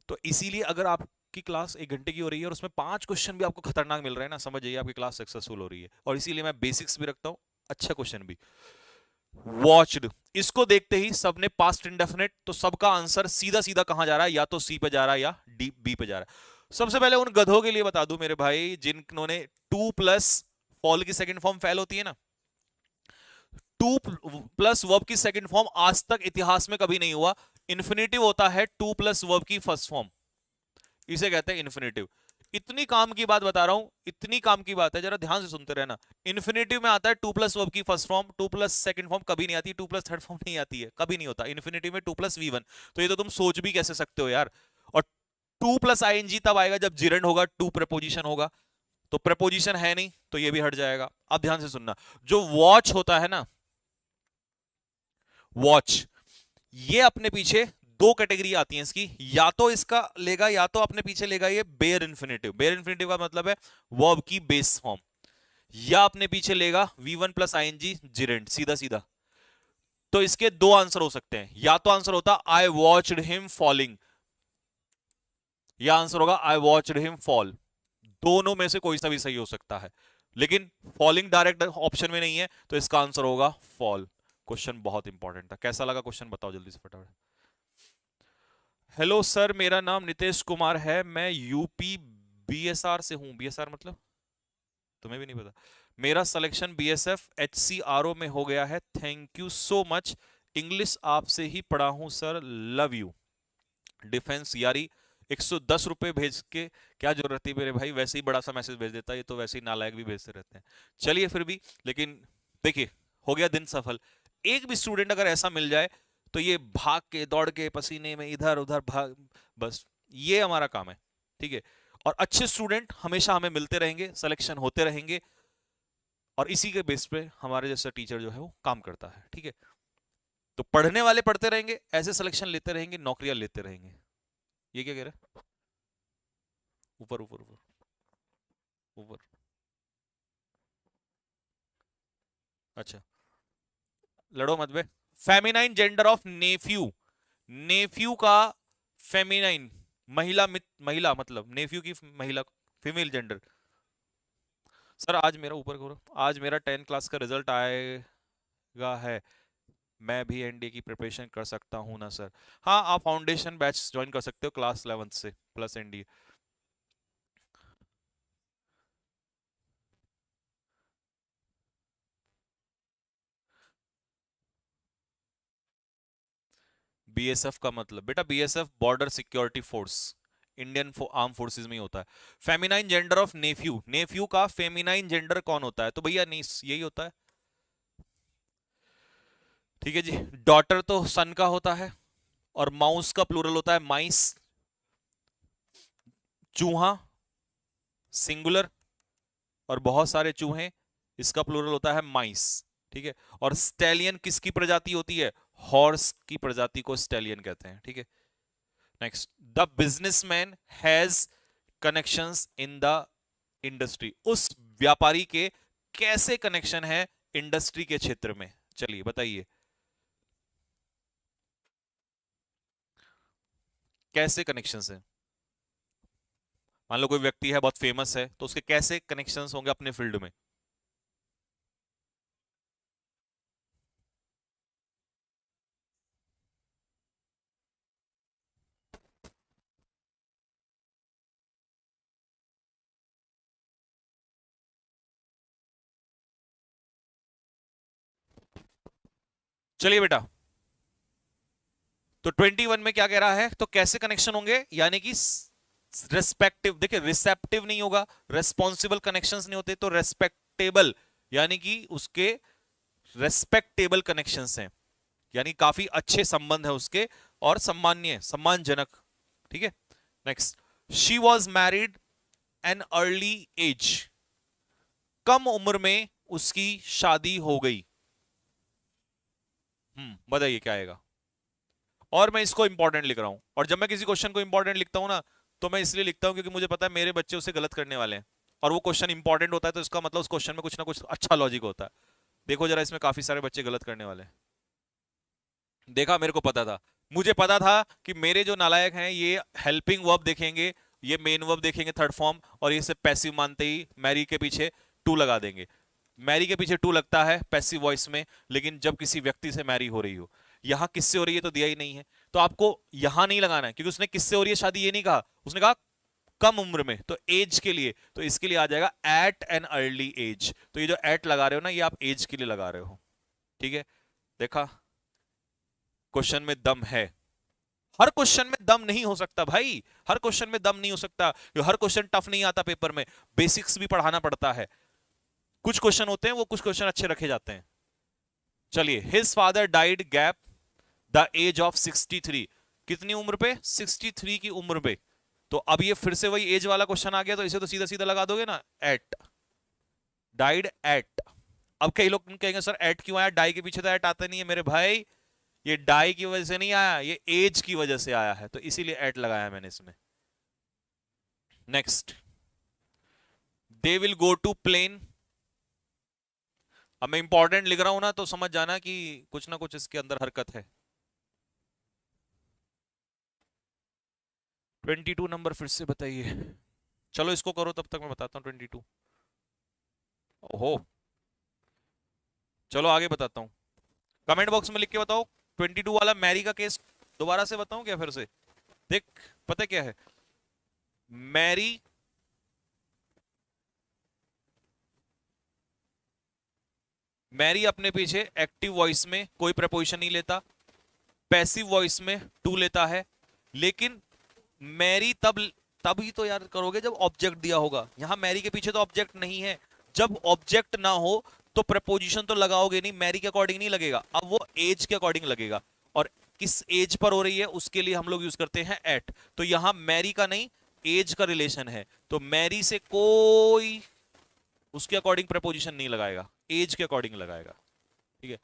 तो इसीलिए अगर आपकी क्लास 1 घंटे की हो रही है और उसमें 5 क्वेश्चन भी आपको खतरनाक मिल रहे हैं ना, समझ जाइए आपकी क्लास सक्सेसफुल हो रही है। और इसीलिए मैं बेसिक्स भी रखता हूं, अच्छा क्वेश्चन भी। वॉच्ड, इसको देखते ही सबने पास्ट इंडेफिनिट, तो सबका आंसर सीधा सीधा कहां जा रहा है, या तो सी पे जा रहा है या डी बी पे जा रहा है। सबसे पहले उन गधों के लिए बता दूं मेरे भाई जिन्होंने टू प्लस फॉल की सेकंड फॉर्म फेल होती है ना, टू प्लस वर्ब की सेकंड फॉर्म आज तक इतिहास में कभी नहीं हुआ। इन्फिनेटिव होता है टू प्लस वर्ब की फर्स्ट फॉर्म, इसे कहते हैं इन्फिनेटिव। इतनी काम की बात बता रहा हूं, इतनी काम की बात है, जरा ध्यान से सुनते रहना। इन्फिनेटिव में आता है टू प्लस वर्ब की first form, two plus second form कभी नहीं आती, टू प्लस थर्ड फॉर्म नहीं आती है, कभी नहीं होता। इन्फिनेटिव में टू प्लस वी वन, तो ये तो तुम सोच भी कैसे सकते हो यार। और टू प्लस आईएनजी तब आएगा जब जिरंड होगा, टू प्रपोजिशन होगा, तो प्रपोजिशन है नहीं तो ये भी हट जाएगा। अब ध्यान से सुनना, जो वॉच होता है ना, वॉच, ये अपने पीछे दो कैटेगरी आती है इसकी, या तो इसका लेगा या तो अपने पीछे लेगा ये बेयर इन्फिनेटिव। बेयर इन्फिनेटिव का मतलब है वर्ब की बेस फॉर्म, या अपने पीछे लेगा v1 प्लस आईएनजी जिरेंट, सीधा सीधा। तो इसके दो आंसर हो सकते हैं, या तो आंसर होता आई वॉच्ड हिम फॉलिंग, या आंसर होगा आई वॉच्ड हिम फॉल। दोनों में से कोई सा भी सही हो सकता है, लेकिन फॉलिंग डायरेक्ट ऑप्शन में नहीं है, तो इसका आंसर होगा फॉल। क्वेश्चन बहुत इंपॉर्टेंट था। कैसा लगा क्वेश्चन बताओ जल्दी से फटाफट। हेलो सर, मेरा नाम नितेश कुमार है, मैं यूपी बीएसआर से हूं। बीएसआर मतलब तुम्हें भी नहीं पता। मेरा सिलेक्शन बीएसएफ एचसीआरओ में हो गया है, thank you so much. English आपसे ही पढ़ा हूं सर, लव यू। डिफेंस यारी, 110 रुपए भेज के क्या जरूरत थी मेरे भाई, वैसे ही बड़ा सा मैसेज भेज देता, ये तो वैसे ही नालायक भी भेजते रहते हैं। चलिए फिर भी, लेकिन देखिए हो गया दिन सफल। एक भी स्टूडेंट अगर ऐसा मिल जाए तो ये भाग के दौड़ के पसीने में इधर उधर भाग, बस ये हमारा काम है, ठीक है। और अच्छे स्टूडेंट हमेशा हमें मिलते रहेंगे, सिलेक्शन होते रहेंगे, और इसी के बेस पे हमारे जैसा टीचर जो है वो काम करता है, ठीक है। तो पढ़ने वाले पढ़ते रहेंगे, ऐसे सिलेक्शन लेते रहेंगे, नौकरियां लेते रहेंगे। ये क्या कह रहे हैं? ऊपर ऊपर ऊपर ऊपर। अच्छा, लड़ो मत बे। Feminine gender of nephew, nephew का फेमिनाइन, महिला महिला मतलब नेफ्यू की महिला, फीमेल जेंडर। सर आज मेरा ऊपर करो, आज मेरा 10 क्लास का रिजल्ट आएगा है, मैं भी एनडीए की प्रिपरेशन कर सकता हूं ना सर? हाँ, आप फाउंडेशन बैच ज्वाइन कर सकते हो क्लास 11 से प्लस एनडीए। बीएसएफ का मतलब बेटा, BSF border security force, Indian arm forces में ही होता है। Feminine gender of nephew, nephew का फेमिनाइन जेंडर कौन होता है? तो भैया नीस यही होता है, ठीक है जी। डॉटर तो सन का होता है, और माउस का प्लूरल होता है माइस। चूहा सिंगुलर, और बहुत सारे चूहे, इसका प्लूरल होता है माइस, ठीक है। और स्टैलियन किसकी प्रजाति होती है? हॉर्स की प्रजाति को स्टैलियन कहते हैं, ठीक है। Next, the businessman has connections in the industry, उस व्यापारी के कैसे कनेक्शन है इंडस्ट्री के क्षेत्र में? चलिए बताइए, कैसे कनेक्शंस है? मान लो कोई व्यक्ति है बहुत फेमस है, तो उसके कैसे कनेक्शंस होंगे अपने फील्ड में? चलिए बेटा, तो 21 में क्या कह रहा है? तो कैसे कनेक्शन होंगे, यानी कि रेस्पेक्टिव, देखिए रिसेप्टिव नहीं होगा, रेस्पॉन्सिबल कनेक्शंस नहीं होते, तो रेस्पेक्टेबल, यानी कि उसके रेस्पेक्टेबल कनेक्शंस हैं, यानी काफी अच्छे संबंध है उसके, और सम्मान्य, सम्मानजनक, ठीक है। Next, she was married an early age, कम उम्र में उसकी शादी हो गई। बताइए क्या आएगा? और मैं इसको इंपॉर्टेंट लिख रहा हूं, और जब मैं किसी क्वेश्चन को इंपॉर्टेंट लिखता हूं ना, तो मैं इसलिए लिखता हूं क्योंकि मुझे पता है मेरे बच्चे उसे गलत करने वाले हैं, और वो क्वेश्चन इंपॉर्टेंट होता है, तो इसका मतलब उस क्वेश्चन में कुछ ना कुछ अच्छा लॉजिक होता है। देखो जरा, इसमें काफी सारे बच्चे गलत करने वाले हैं। देखा, मेरे को पता था, मुझे पता था कि मेरे जो नालायक हैं ये हेल्पिंग वर्ब देखेंगे, ये मेन वर्ब देखेंगे थर्ड फॉर्म, और ये सिर्फ पैसिव मानते ही मैरी के पीछे टू लगा देंगे। मैरी के पीछे टू लगता है पैसिव वॉइस में, लेकिन जब किसी व्यक्ति से मैरी हो रही हो, यहां किससे हो रही है तो दिया ही नहीं है, तो आपको यहां नहीं लगाना है, क्योंकि उसने किससे हो रही है शादी ये नहीं कहा, उसने कहा कम उम्र में, तो एज के लिए, तो इसके लिए आ जाएगा एट एन अर्ली एज। तो ये जो एट लगा रहे हो ना, ये आप एज के लिए लगा रहे हो। ठीक है, देखा, क्वेश्चन में दम है। हर क्वेश्चन में दम नहीं हो सकता भाई, हर क्वेश्चन में दम नहीं हो सकता, हर क्वेश्चन टफ नहीं आता पेपर में, बेसिक्स भी पढ़ाना पड़ता है। कुछ क्वेश्चन होते हैं वो, कुछ क्वेश्चन अच्छे रखे जाते हैं। चलिए, his father died gap the age of 63। कितनी उम्र पे? 63 की उम्र पे। तो अब ये फिर से वही एज वाला क्वेश्चन आ गया, तो इसे तो सीधा सीधा लगा दोगे ना, एट, डाइड एट। अब कई लोग कहेंगे सर एट क्यों आया, डाई के पीछे तो एट आता नहीं है। मेरे भाई, ये डाई की वजह से नहीं आया, ये एज की वजह से आया है, तो इसीलिए एट लगाया मैंने इसमें। Next, they will go to plane. अब मैं इंपॉर्टेंट लिख रहा हूं ना, तो समझ जाना कि कुछ ना कुछ इसके अंदर हरकत है। 22 नंबर फिर से बताइए। चलो इसको करो, तब तक मैं बताता हूँ 22। ओहो, चलो आगे बताता हूँ। कमेंट बॉक्स में लिख के बताओ 22 वाला मैरी का केस दोबारा से बताऊं क्या फिर से? देख, पता क्या है, मैरी मैरी अपने पीछे एक्टिव वॉइस में कोई प्रपोजिशन नहीं लेता, पैसिव वॉइस में टू लेता है, लेकिन मैरी तब ही तो यार करोगे जब ऑब्जेक्ट दिया होगा। यहां मैरी के पीछे तो ऑब्जेक्ट नहीं है, जब ऑब्जेक्ट ना हो तो प्रपोजिशन तो लगाओगे नहीं, मैरी के अकॉर्डिंग नहीं लगेगा, अब वो एज के अकॉर्डिंग लगेगा। और किस एज पर हो रही है उसके लिए हम लोग यूज करते हैं एट। तो यहां मैरी का नहीं, एज का रिलेशन है, तो मैरी से कोई उसके अकॉर्डिंग प्रपोजिशन नहीं लगाएगा, एज के अकॉर्डिंग लगाएगा। ठीक है,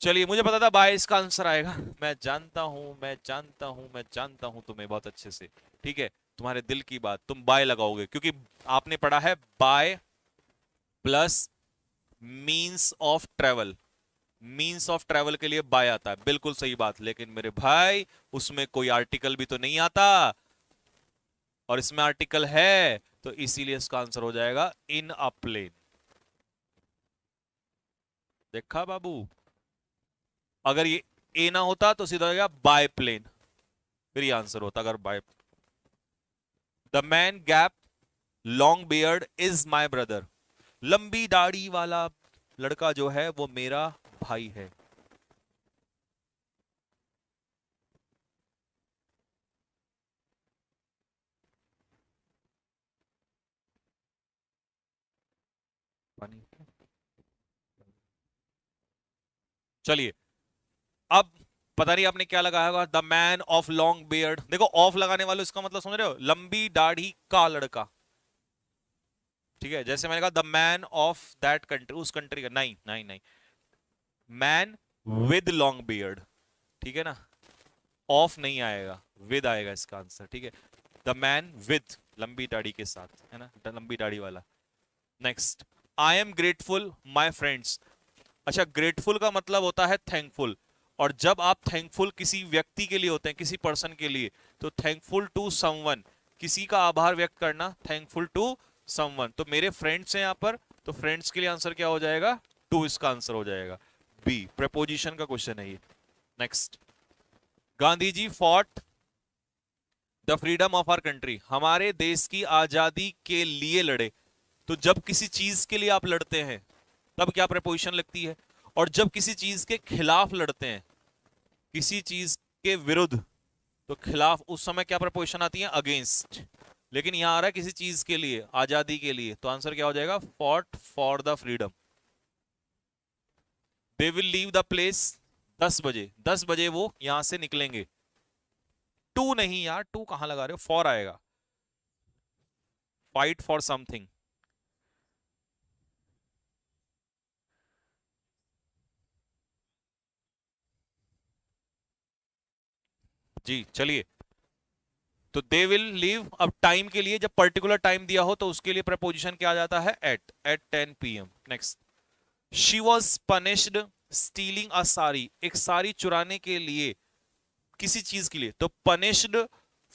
चलिए, मुझे पता था बाय इसका आंसर आएगा, मैं जानता हूं, मैं जानता हूं, मैं जानता हूं तुम्हें बहुत अच्छे से। ठीक है, तुम्हारे दिल की बात, तुम बाय लगाओगे, क्योंकि आपने पढ़ा है by plus means of travel. Means of travel के लिए बाय आता है, बिल्कुल सही बात, लेकिन मेरे भाई उसमें कोई आर्टिकल भी तो नहीं आता, और इसमें आर्टिकल है, तो इसीलिए इसका आंसर हो जाएगा इन अ प्लेन। देखा बाबू, अगर ये ए ना होता तो सीधा हो जाएगा बाय प्लेन, फिर ये आंसर होता अगर by. The man gap long beard is my brother. लंबी दाढ़ी वाला लड़का जो है वो मेरा भाई है। चलिए, अब पता नहीं आपने क्या लगाया होगा, the man of long beard. देखो, ऑफ लगाने वाले इसका मतलब समझ रहे हो, लंबी दाढ़ी का लड़का। ठीक है, जैसे मैंने कहा the man of that country, उस कंट्री का, नहीं नहीं नहीं, मैन विद लॉन्ग बियर्ड। ठीक है ना, ऑफ नहीं आएगा, विद आएगा इसका आंसर। ठीक है, द मैन विद, लंबी दाढ़ी के साथ, है ना, लंबी दाढ़ी वाला। Next, I am grateful my friends. अच्छा, ग्रेटफुल का मतलब होता है थैंकफुल, और जब आप थैंकफुल किसी व्यक्ति के लिए होते हैं, किसी पर्सन के लिए, तो थैंकफुल टू समवन, किसी का आभार व्यक्त करना, थैंकफुल टू समवन। तो मेरे फ्रेंड्स हैं यहां पर, तो फ्रेंड्स के लिए आंसर क्या हो जाएगा, टू, इसका आंसर हो जाएगा बी, प्रपोजिशन का क्वेश्चन है ये। Next, Gandhi ji fought the freedom of our country. हमारे देश की आजादी के लिए लड़े। तो जब किसी चीज के लिए आप लड़ते हैं तब क्या प्रपोजिशन लगती है, और जब किसी चीज के खिलाफ लड़ते हैं, किसी चीज के विरुद्ध, तो खिलाफ, उस समय क्या प्रपोजिशन आती है, अगेंस्ट। लेकिन यहां आ रहा है किसी चीज के लिए, आजादी के लिए, तो आंसर क्या हो जाएगा, fought for the freedom. They will leave the place 10 बजे, 10 बजे वो यहां से निकलेंगे। टू नहीं यार, टू कहां लगा रहे हो, फॉर आएगा, फाइट फॉर समथिंग। जी चलिए, तो दे विल लीव, अब टाइम के लिए, जब पर्टिकुलर टाइम दिया हो तो उसके लिए प्रपोजिशन क्या आ जाता है, at 10 PM। Next, she was punished stealing a sari. एक साड़ी चुराने के लिए, किसी चीज के लिए, तो पनिश्ड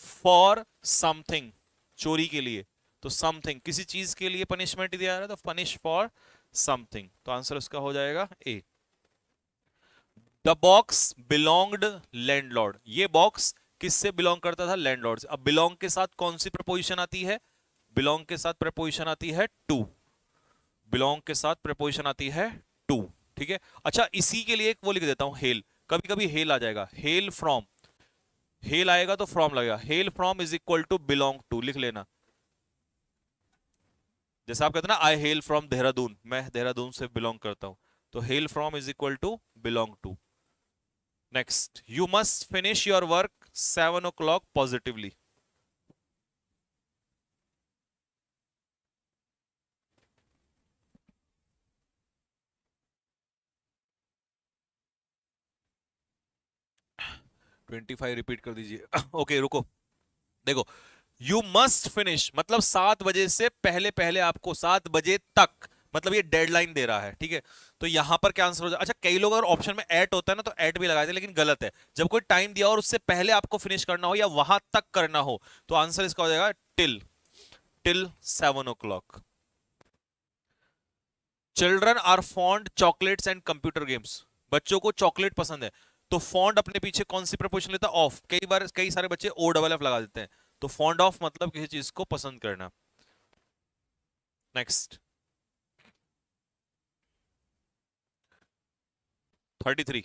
फॉर समथिंग, चोरी के लिए, तो समथिंग, किसी चीज के लिए पनिशमेंट दिया जा रहा है, तो पनिश फॉर समथिंग, तो आंसर उसका हो जाएगा A. The box belonged landlord. ये बॉक्स किससे बिलोंग करता था? लैंडलॉर्ड से। अब बिलोंग के साथ कौन सी प्रपोजिशन आती है? बिलोंग के साथ प्रपोजिशन आती है टू। बिलोंग के साथ प्रपोजिशन आती है टू। ठीक है। अच्छा, इसी के लिए एक वो लिख देता हूं, हेल। कभी कभी हेल आ जाएगा, हेल फ्रॉम। हेल आएगा तो फ्रॉम लगेगा। Hail from is equal to belong to, लिख लेना। जैसे आप कहते हैं ना, आई हेल फ्रॉम देहरादून, मैं देहरादून से बिलोंग करता हूं, तो hail from is equal to belong to. Next, you must finish your work 7 o'clock positively. 25 repeat कर दीजिए। ओके रुको, देखो, यू मस्ट फिनिश मतलब 7 बजे से पहले पहले, आपको 7 बजे तक, मतलब ये डेडलाइन दे रहा है। ठीक है, तो यहां पर क्या आंसर हो जाए? अच्छा, कई लोग अगर ऑप्शन में एट होता है ना तो एट भी लगाते हैं, लेकिन गलत है। जब कोई टाइम दिया और उससे पहले आपको फिनिश करना हो या वहां तक करना हो, तो आंसर इसका हो जाएगा till. Till 7 o'clock। Children are fond chocolates and computer games. बच्चों को चॉकलेट पसंद है, तो फॉन्ड अपने पीछे कौन सी प्रपोजिशन लेता है? ऑफ। कई बार कई सारे बच्चे ओ डबल एफ लगा देते हैं, तो फॉन्ड ऑफ मतलब किसी चीज को पसंद करना। नेक्स्ट, 33।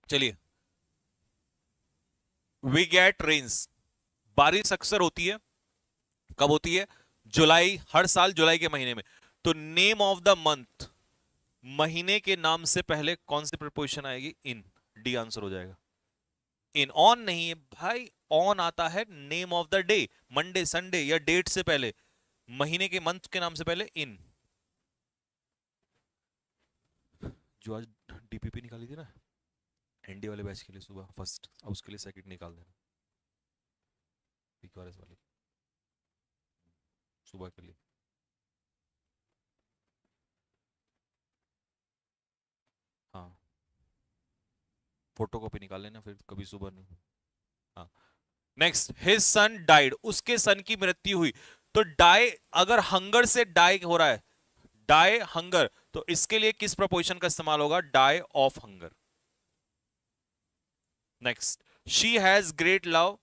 चलिए, वी गेट रेन्स। बारिश अक्सर होती है, कब होती है? जुलाई, हर साल जुलाई के महीने में। तो नेम ऑफ द मंथ, महीने के नाम से पहले कौन सी प्रीपोजिशन आएगी? इन। डी आंसर हो जाएगा। इन, ऑन नहीं है भाई, ऑन आता है name of the day, Monday Sunday या डेट से पहले, महीने के मंथ के नाम से पहले इन। जो आज डीपीपी निकाली थी ना एनडी वाले बैच के लिए सुबह फर्स्ट, अब उसके लिए सेकंड निकाल देना, पीक्यूआरएस वाली, सुबह के लिए। हाँ, फोटो कॉपी निकाल लेना फिर, कभी सुबह नहीं। हाँ। नेक्स्ट, हिज सन डाइड, उसके सन की मृत्यु हुई। तो डाई, अगर हंगर से डाई हो रहा है, डाई हंगर, तो इसके लिए किस प्रपोजिशन का इस्तेमाल होगा? Die of hunger. Next, she has great love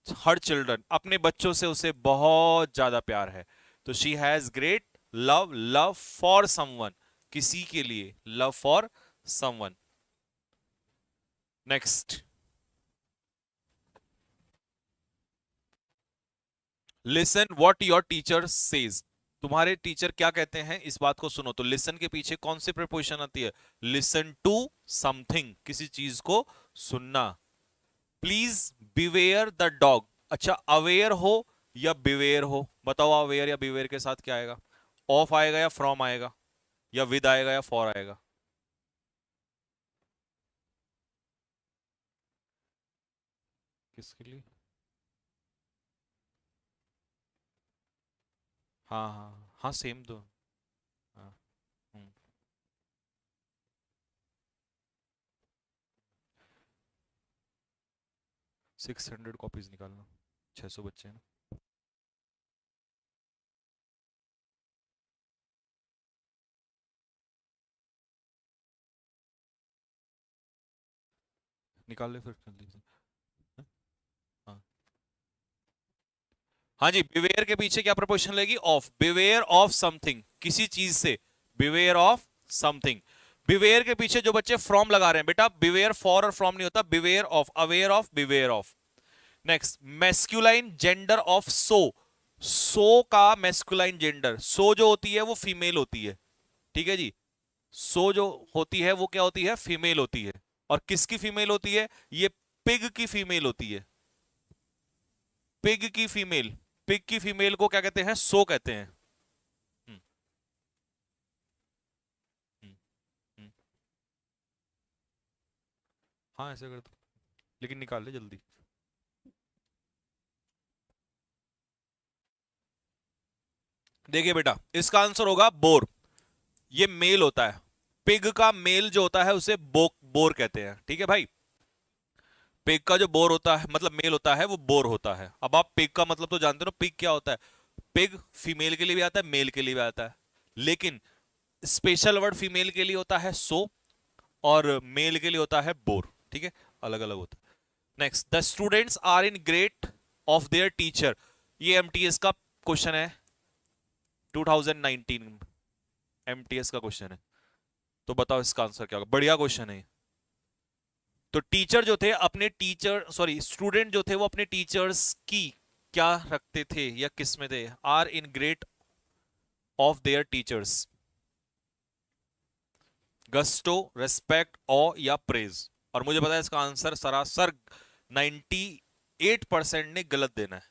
her children, अपने बच्चों से उसे बहुत ज्यादा प्यार है, तो she has great love, love for someone, किसी के लिए, love for someone. Next, listen what your teacher says, तुम्हारे टीचर क्या कहते हैं इस बात को सुनो। तो लिसन के पीछे कौन सी प्रीपोजिशन आती है? लिसन टू समथिंग, किसी चीज को सुनना। Please beware the dog. अच्छा, अवेयर हो या बिवेयर हो, बताओ, अवेयर या बिवेयर के साथ क्या आएगा? ऑफ आएगा या फ्रॉम आएगा, या विद आएगा या फॉर आएगा? किसके लिए? हाँ हाँ हाँ, सेम दो। हाँ। 600 कॉपीज निकालना, 600 बच्चे हैं ना। निकाल ले फिर जल्दी से। हाँ हाँ। हाँ जी, बिवेयर के पीछे क्या प्रपोजिशन लेगी? ऑफ। बिवेयर ऑफ समथिंग, किसी चीज से, बिवेयर ऑफ समथिंग। बिवेयर के पीछे जो बच्चे फ्रॉम लगा रहे हैं, बेटा बिवेयर फॉर और फ्रॉम नहीं होता, beware of, aware of, beware of. Next, masculine gender of son. Son का मैस्कुलाइन जेंडर, सो जो होती है वो फीमेल होती है। ठीक है जी, सो जो होती है वो क्या होती है? फीमेल होती है। और किसकी फीमेल होती है? ये पिग की फीमेल होती है। पिग की फीमेल, पिग की फीमेल को क्या कहते हैं? सो कहते हैं। हम्म, हम्म, हम्म। हाँ ऐसे कर दो, लेकिन निकाल ले जल्दी। देखिए बेटा, इसका आंसर होगा बोर। ये मेल होता है, पिग का मेल जो होता है उसे बोर कहते हैं। ठीक है भाई। पिग का जो बोर होता है मतलब मेल होता है वो बोर होता है। अब आप पिग का मतलब तो जानते हो पिग क्या होता है। पिग फीमेल के लिए भी आता है, मेल के लिए भी आता है, लेकिन स्पेशल वर्ड फीमेल के लिए होता है सो, और मेल के लिए होता है बोर। ठीक है, अलग अलग होता है। Next, the students are in great of their teacher. ये एमटीएस का क्वेश्चन है, 2019 एमटीएस का क्वेश्चन है। तो बताओ इसका आंसर क्या होगा। बढ़िया क्वेश्चन है। तो टीचर जो थे अपने टीचर, सॉरी स्टूडेंट जो थे वो अपने टीचर्स की क्या रखते थे या किस में थे, are in great of their teachers. Gusto, respect, awe या प्रेज। और मुझे पता है इसका आंसर सरासर 98% ने गलत देना है,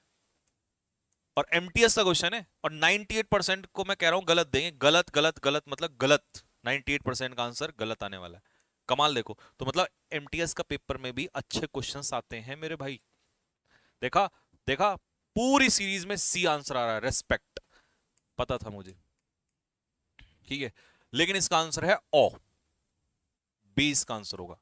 और एमटीएस का क्वेश्चन है और 98% को मैं कह रहा हूं गलत देंगे। गलत गलत गलत मतलब गलत, 98% का आंसर गलत आने वाला है। कमाल देखो, तो मतलब एमटीएस का पेपर में भी अच्छे क्वेश्चंस आते हैं मेरे भाई। देखा देखा, पूरी सीरीज में सी आंसर आ रहा है, रेस्पेक्ट। पता था मुझे। ठीक है, लेकिन इसका आंसर है ओ, बी इसका आंसर होगा।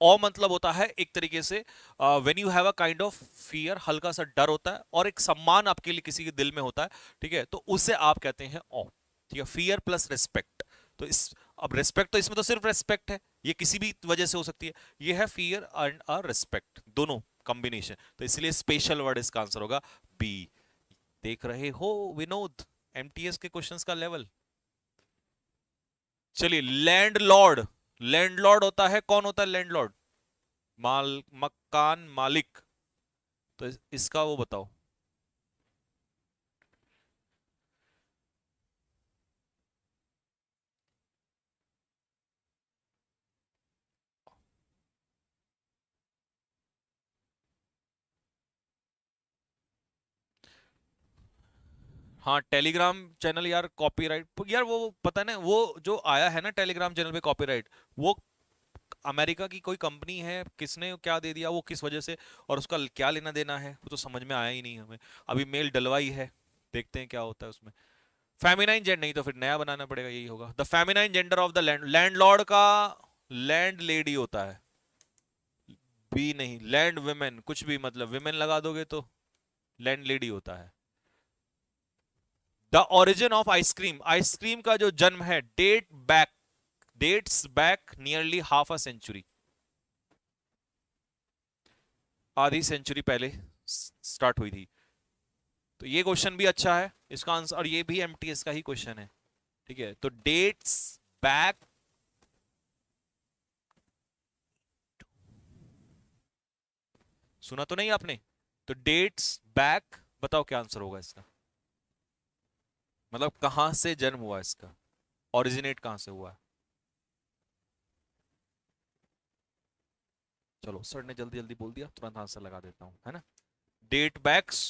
ओ मतलब होता है एक तरीके से when you have a kind of fear, हल्का सा डर होता है और एक सम्मान आपके लिए किसी के दिल में होता है। ठीक है, तो उसे आप कहते हैं ओ। ठीक है, फियर प्लस रिस्पेक्ट। तो इस, अब रिस्पेक्ट तो इसमें तो सिर्फ रिस्पेक्ट है, ये किसी भी वजह से हो सकती है। ये है फियर एंड अ रिस्पेक्ट, दोनों कॉम्बिनेशन, तो इसलिए स्पेशल वर्ड इसका आंसर होगा बी। देख रहे हो विनोद एमटीएस के क्वेश्चंस का लेवल। चलिए, लैंडलॉर्ड। लैंडलॉर्ड होता है, कौन होता है लैंडलॉर्ड? मकान मालिक। तो इसका वो बताओ। हाँ, टेलीग्राम चैनल यार कॉपीराइट यार, वो पता है ना, वो जो आया है ना टेलीग्राम चैनल पे कॉपीराइट, वो अमेरिका की कोई कंपनी है, किसने क्या दे दिया वो किस वजह से, और उसका क्या लेना देना है वो तो समझ में आया ही नहीं हमें। अभी मेल डलवाई है, देखते हैं क्या होता है उसमें। फेमिनाइन जेंडर, नहीं तो फिर नया बनाना पड़ेगा, यही होगा। The feminine gender of the landlord का लैंड लेडी होता है। बी नहीं, लैंड वुमेन, कुछ भी मतलब वुमेन लगा दोगे तो लैंड लेडी होता है। The origin of ice cream, ice cream का जो जन्म है, dates back nearly half a century, आधी सेंचुरी पहले स्टार्ट हुई थी। तो ये क्वेश्चन भी अच्छा है इसका आंसर, और ये भी एमटीएस का ही क्वेश्चन है। ठीक है, तो डेट्स बैक, सुना तो नहीं आपने? तो डेट्स बैक, बताओ क्या आंसर होगा इसका, मतलब कहां से जन्म हुआ इसका, ओरिजिनेट कहां से हुआ है। चलो, सर ने जल्दी जल्दी बोल दिया, तुरंत आंसर लगा देता हूं, है ना। Date backs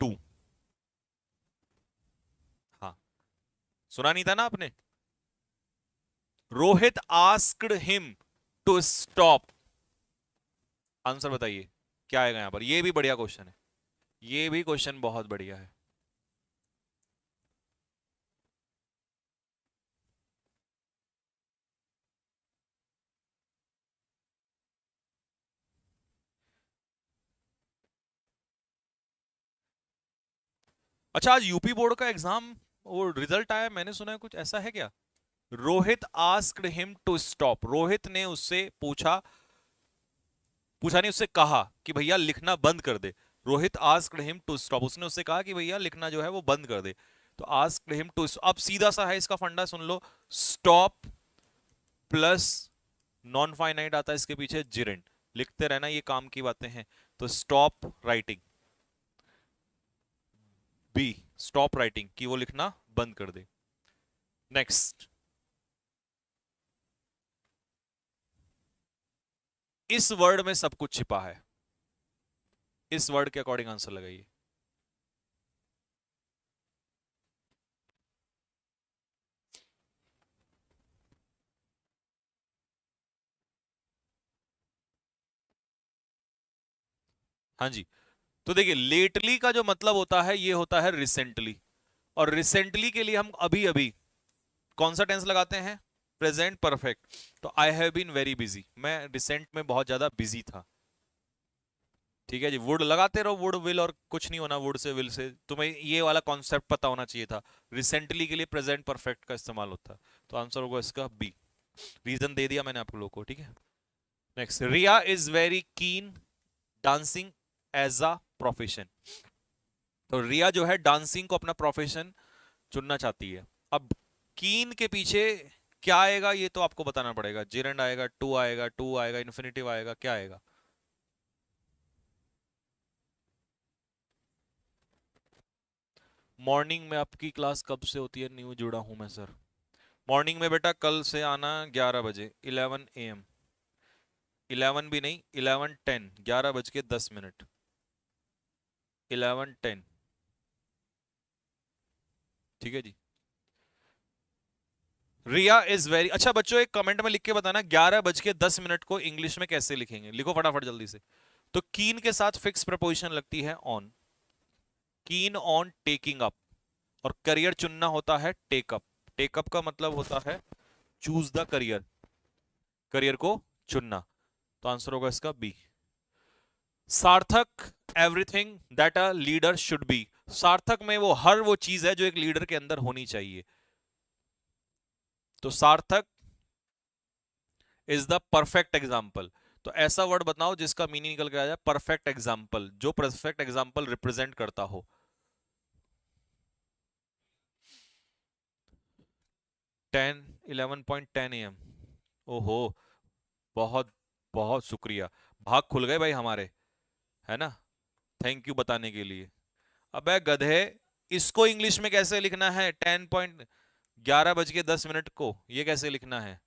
to. हाँ, सुना नहीं था ना आपने। Rohit asked him to stop. Answer बताइए क्या आएगा यहां पर। ये भी बढ़िया क्वेश्चन है, ये भी क्वेश्चन बहुत बढ़िया है। अच्छा, आज यूपी बोर्ड का एग्जाम वो रिजल्ट आया, मैंने सुना है कुछ ऐसा है क्या। Rohit asked him to stop, Rohit ने उससे पूछा, पूछा नहीं, उससे कहा कि भैया लिखना बंद कर दे। Rohit asked him to stop, उसने उससे कहा कि भैया लिखना जो है वो बंद कर दे। तो आस्क्ड हिम टू, अब सीधा सा है इसका फंडा, सुन लो। स्टॉप प्लस नॉन फाइनाइट आता है इसके पीछे जिरेंट, लिखते रहना, ये काम की बातें हैं। तो stop writing, be stop writing, कि वो लिखना बंद कर दे। नेक्स्ट, इस वर्ड में सब कुछ छिपा है, इस वर्ड के अकॉर्डिंग आंसर लगाइए। हाँ जी, तो देखिए लेटली का जो मतलब होता है ये होता है रिसेंटली, और रिसेंटली के लिए हम अभी अभी कौन सा टेंस लगाते हैं, प्रेजेंट परफेक्ट। तो I have been very busy, मैं रिसेंट में बहुत ज्यादा बिजी था। ठीक है जी, वुड लगाते रहो, वुड विल, और कुछ नहीं होना वुड से विल से। तुम्हें ये वाला कॉन्सेप्ट पता होना चाहिए था। रिसेंटली के लिए प्रेजेंट परफेक्ट का इस्तेमाल होता है। तो आंसर होगा इसका बी। रीजन दे दिया मैंने आप लोगों को, ठीक है। Next, Riya is very keen dancing as a profession. तो रिया जो है डांसिंग को अपना प्रोफेशन चुनना चाहती है। अब कीन के पीछे क्या आएगा ये तो आपको बताना पड़ेगा। जिरंड आएगा, टू आएगा, इन्फिनिटिव आएगा, क्या आएगा? मॉर्निंग में आपकी क्लास कब से होती है? न्यू जुड़ा हूं मैं सर। मॉर्निंग में बेटा कल से आना 11 बजे, 11 AM। 11 भी नहीं, 11:10, 11:10। 11:10, ठीक है जी। रिया इज वेरी अच्छा। बच्चों एक कमेंट में लिख के बताना 11:10 को इंग्लिश में कैसे लिखेंगे, लिखो फटाफट जल्दी से। तो कीन के साथ फिक्स प्रपोजिशन लगती है on. Keen on taking up, और करियर चुनना होता है टेकअप। टेकअप का मतलब होता है चूज द करियर, करियर को चुनना। तो आंसर होगा इसका बी। सार्थक, everything that a leader should be. सार्थक में वो हर वो चीज है जो एक लीडर के अंदर होनी चाहिए। तो सार्थक इज द परफेक्ट एग्जाम्पल। तो ऐसा वर्ड बताओ जिसका मीनिंग निकल के आ जाए परफेक्ट एग्जाम्पल, जो परफेक्ट एग्जाम्पल रिप्रेजेंट करता हो। 11:10 AM। ओहो, बहुत बहुत शुक्रिया। भाग खुल गए भाई हमारे, है ना। थैंक यू बताने के लिए। अबे गधे, इसको इंग्लिश में कैसे लिखना है? 11:10 को ये कैसे लिखना है?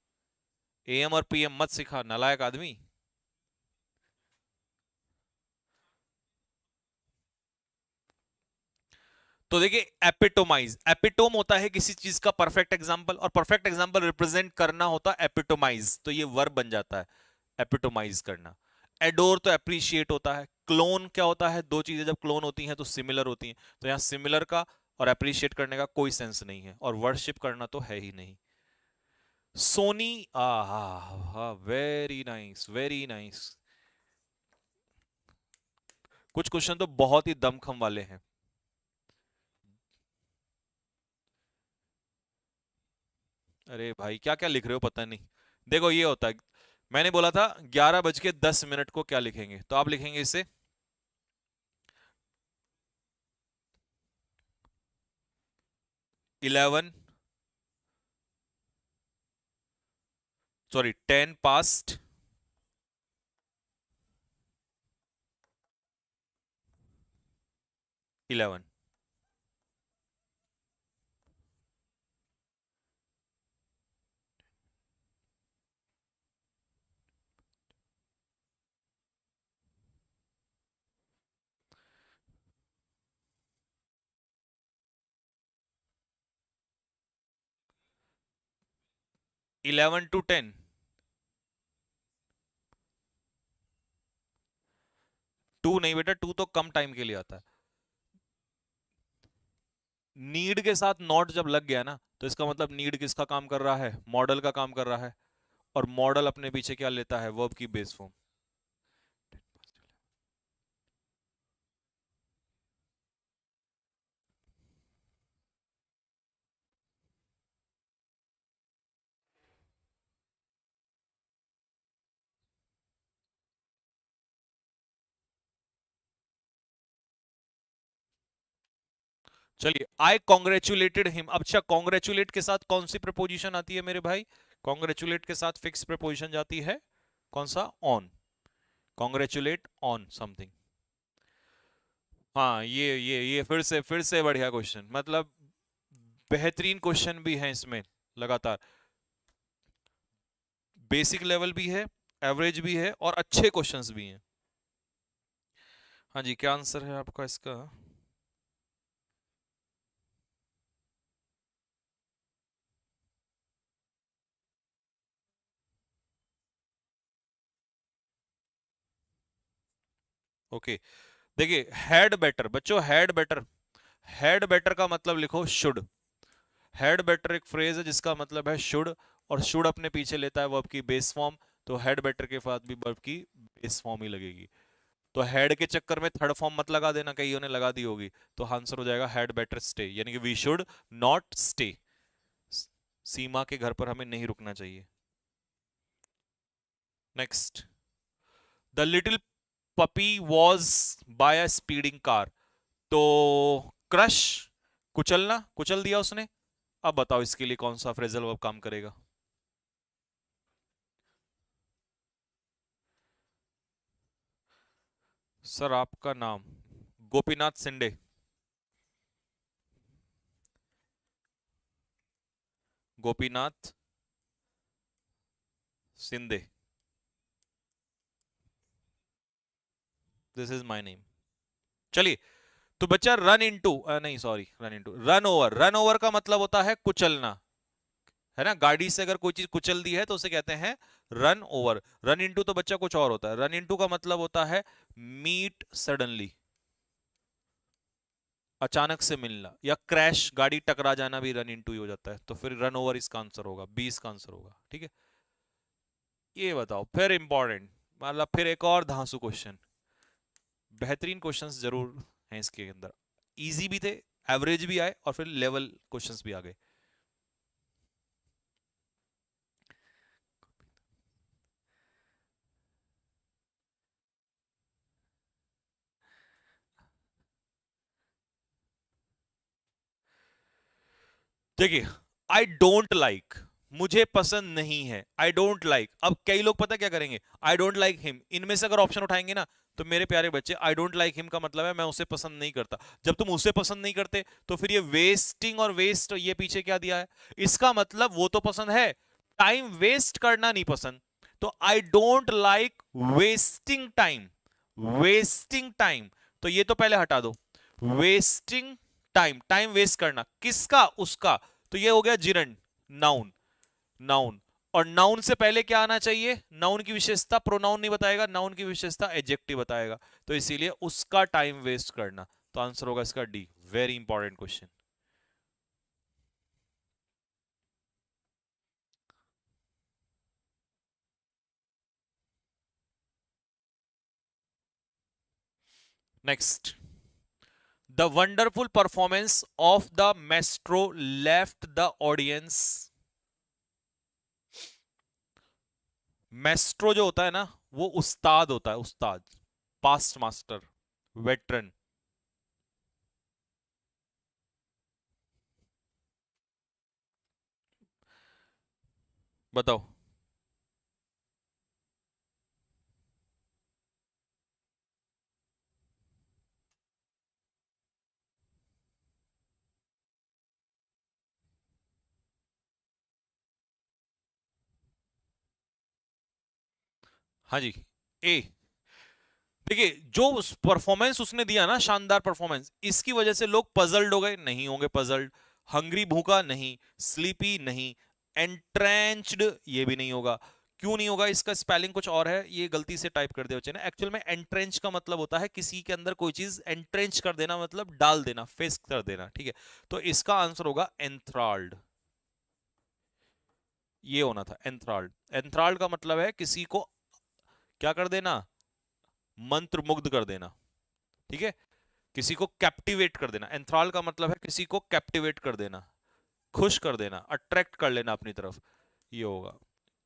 AM और PM मत सिखा नालायक आदमी। तो देखिए, एपिटोमाइज, एपिटोम होता है किसी चीज का परफेक्ट एग्जांपल, और परफेक्ट एग्जांपल रिप्रेजेंट करना होता है एपिटोमाइज। तो ये वर्ब बन जाता है एपिटोमाइज करना। एडोर तो अप्रिशिएट होता है। क्लोन क्या होता है? दो चीजें जब क्लोन होती हैं तो सिमिलर होती हैं। तो यहां सिमिलर का और अप्रिशिएट करने का कोई सेंस नहीं है, और वर्शिप करना तो है ही नहीं। सोनी, आहा, वेरी नाइस, वेरी नाइस। कुछ क्वेश्चन तो बहुत ही दमखम वाले हैं। अरे भाई क्या क्या लिख रहे हो पता नहीं। देखो ये होता है, मैंने बोला था 11:10 को क्या लिखेंगे, तो आप लिखेंगे इसे 11, सॉरी 10 past 11। 11 to 10। टू नहीं बेटा, टू तो कम टाइम के लिए आता है। नीड के साथ नॉट जब लग गया ना, तो इसका मतलब नीड किसका काम कर रहा है? मॉडल का काम कर रहा है। और मॉडल अपने पीछे क्या लेता है? वर्ब की बेस फॉर्म। चलिए, आई कॉन्ग्रेचुलेटेड हिम। अच्छा, कॉन्ग्रेचुलेट के साथ कौन सी प्रपोजिशन आती है मेरे भाई? कॉन्ग्रेचुलेट के साथ फिक्स प्रपोजिशन जाती है कौन सा? ऑन। Congratulate on something. हाँ, ये फिर से बढ़िया क्वेश्चन, मतलब बेहतरीन क्वेश्चन भी है इसमें लगातार। बेसिक लेवल भी है, एवरेज भी है, और अच्छे क्वेश्चंस भी हैं। हाँ जी, क्या आंसर है आपका इसका? ओके, देखिए हैड बेटर, बच्चों हैड बेटर, हैड बेटर का मतलब लिखो शुड। हैड बेटर एक फ्रेज है जिसका मतलब है शुड, और शुड अपने पीछे लेता है वर्ब की बेस फॉर्म। तो हैड बेटर के बाद भी वर्ब की बेस फॉर्म ही लगेगी। तो हैड के चक्कर में थर्ड फॉर्म मत लगा देना, कईयों ने लगा दी होगी। तो आंसर हो जाएगा हैड बेटर स्टे, यानी कि वी शुड नॉट स्टे। सीमा के घर पर हमें नहीं रुकना चाहिए। Next, the little puppy was by a speeding car. तो क्रश, कुचलना, कुचल दिया उसने। अब बताओ इसके लिए कौन सा फ्रेजल वर्ब काम करेगा? सर आपका नाम Gopinath Shinde. Gopinath Shinde, this is my name. चलिए, तो बच्चा रन इनटू, नहीं sorry, run into, run over. Run over का मतलब होता है कुचलना, है ना। गाड़ी से अगर कोई चीज कुचल दी है तो उसे कहते हैं रन ओवर। रन इनटू तो बच्चा कुछ और होता है। रन इनटू का मतलब होता है मीट सडनली, अचानक से मिलना, या क्रैश, गाड़ी टकरा जाना भी रन इनटू ही हो जाता है। तो फिर रन ओवर इसका आंसर होगा, बी इसका आंसर होगा। ठीक है, ये बताओ फिर इंपॉर्टेंट, मतलब फिर एक और धांसू क्वेश्चन। बेहतरीन क्वेश्चंस जरूर हैं इसके अंदर, इजी भी थे, एवरेज भी आए, और फिर लेवल क्वेश्चंस भी आ गए। देखिए, आई डोंट लाइक, मुझे पसंद नहीं है। आई डोंट लाइक, अब कई लोग पता क्या करेंगे, आई डोंट लाइक हिम, इनमें से अगर ऑप्शन उठाएंगे ना, तो मेरे प्यारे बच्चे आई डोंट लाइक हिम का मतलब है मैं उसे पसंद नहीं करता। जब तुम उसे पसंद नहीं करते तो फिर ये वेस्टिंग और वेस्ट, ये पीछे क्या दिया है, इसका मतलब वो तो पसंद है, टाइम वेस्ट करना नहीं पसंद। तो I don't like wasting time, wasting time, तो ये तो पहले हटा दो। वेस्टिंग टाइम, टाइम वेस्ट करना, किसका, उसका, तो ये हो गया जिरंड, नाउन। नाउन, और नाउन से पहले क्या आना चाहिए, नाउन की विशेषता प्रोनाउन नहीं बताएगा, नाउन की विशेषता एडजेक्टिव बताएगा। तो इसीलिए उसका टाइम वेस्ट करना, तो आंसर होगा इसका D. Very important question. Next, the wonderful performance of the maestro left the audience. Maestro जो होता है ना, वो उस्ताद होता है, उस्ताद, पास्ट मास्टर, वेटरन। बताओ। हाँ जी, ए। देखिए, जो परफॉर्मेंस उसने दिया ना, शानदार परफॉर्मेंस, इसकी वजह से लोग पजल्ड हो गए, नहीं होंगे पजल्ड। हंग्री, भूखा नहीं, स्लीपी नहीं, एंट्रेंच्ड ये भी नहीं होगा। क्यों नहीं होगा, इसका स्पेलिंग कुछ और है, ये गलती से टाइप कर दिया बच्चे ने। एक्चुअल में एंट्रेंच का मतलब होता है किसी के अंदर कोई चीज एंट्रेंच कर देना, मतलब डाल देना, फेस कर देना। ठीक है, तो इसका आंसर होगा एंथ्राल्ड, ये होना था एंथ्राल्ड। एंथ्राल्ड का मतलब है किसी को क्या कर देना, मंत्र मुग्ध कर देना। ठीक है, किसी को कैप्टिवेट कर देना। एंथ्राल का मतलब है किसी को कैप्टिवेट कर देना, खुश कर देना, अट्रैक्ट कर लेना अपनी तरफ, ये होगा।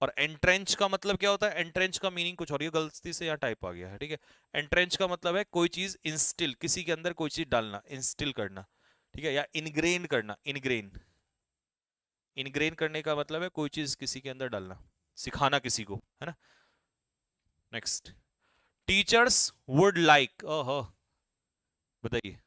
और एंट्रेंच का मतलब क्या होता है, एंट्रेंच का मीनिंग कुछ और, ये गलती से यहाँ टाइप आ गया है। ठीक है, एंट्रेंच का मतलब है कोई चीज इंस्टिल, किसी के अंदर कोई चीज डालना, इंस्टिल करना। ठीक है, या इनग्रेन करना, इनग्रेन, इनग्रेन करने का मतलब है कोई चीज किसी के अंदर डालना, सिखाना किसी को, है ना। नेक्स्ट, टीचर्स वुड लाइक, ओहो, बताइए।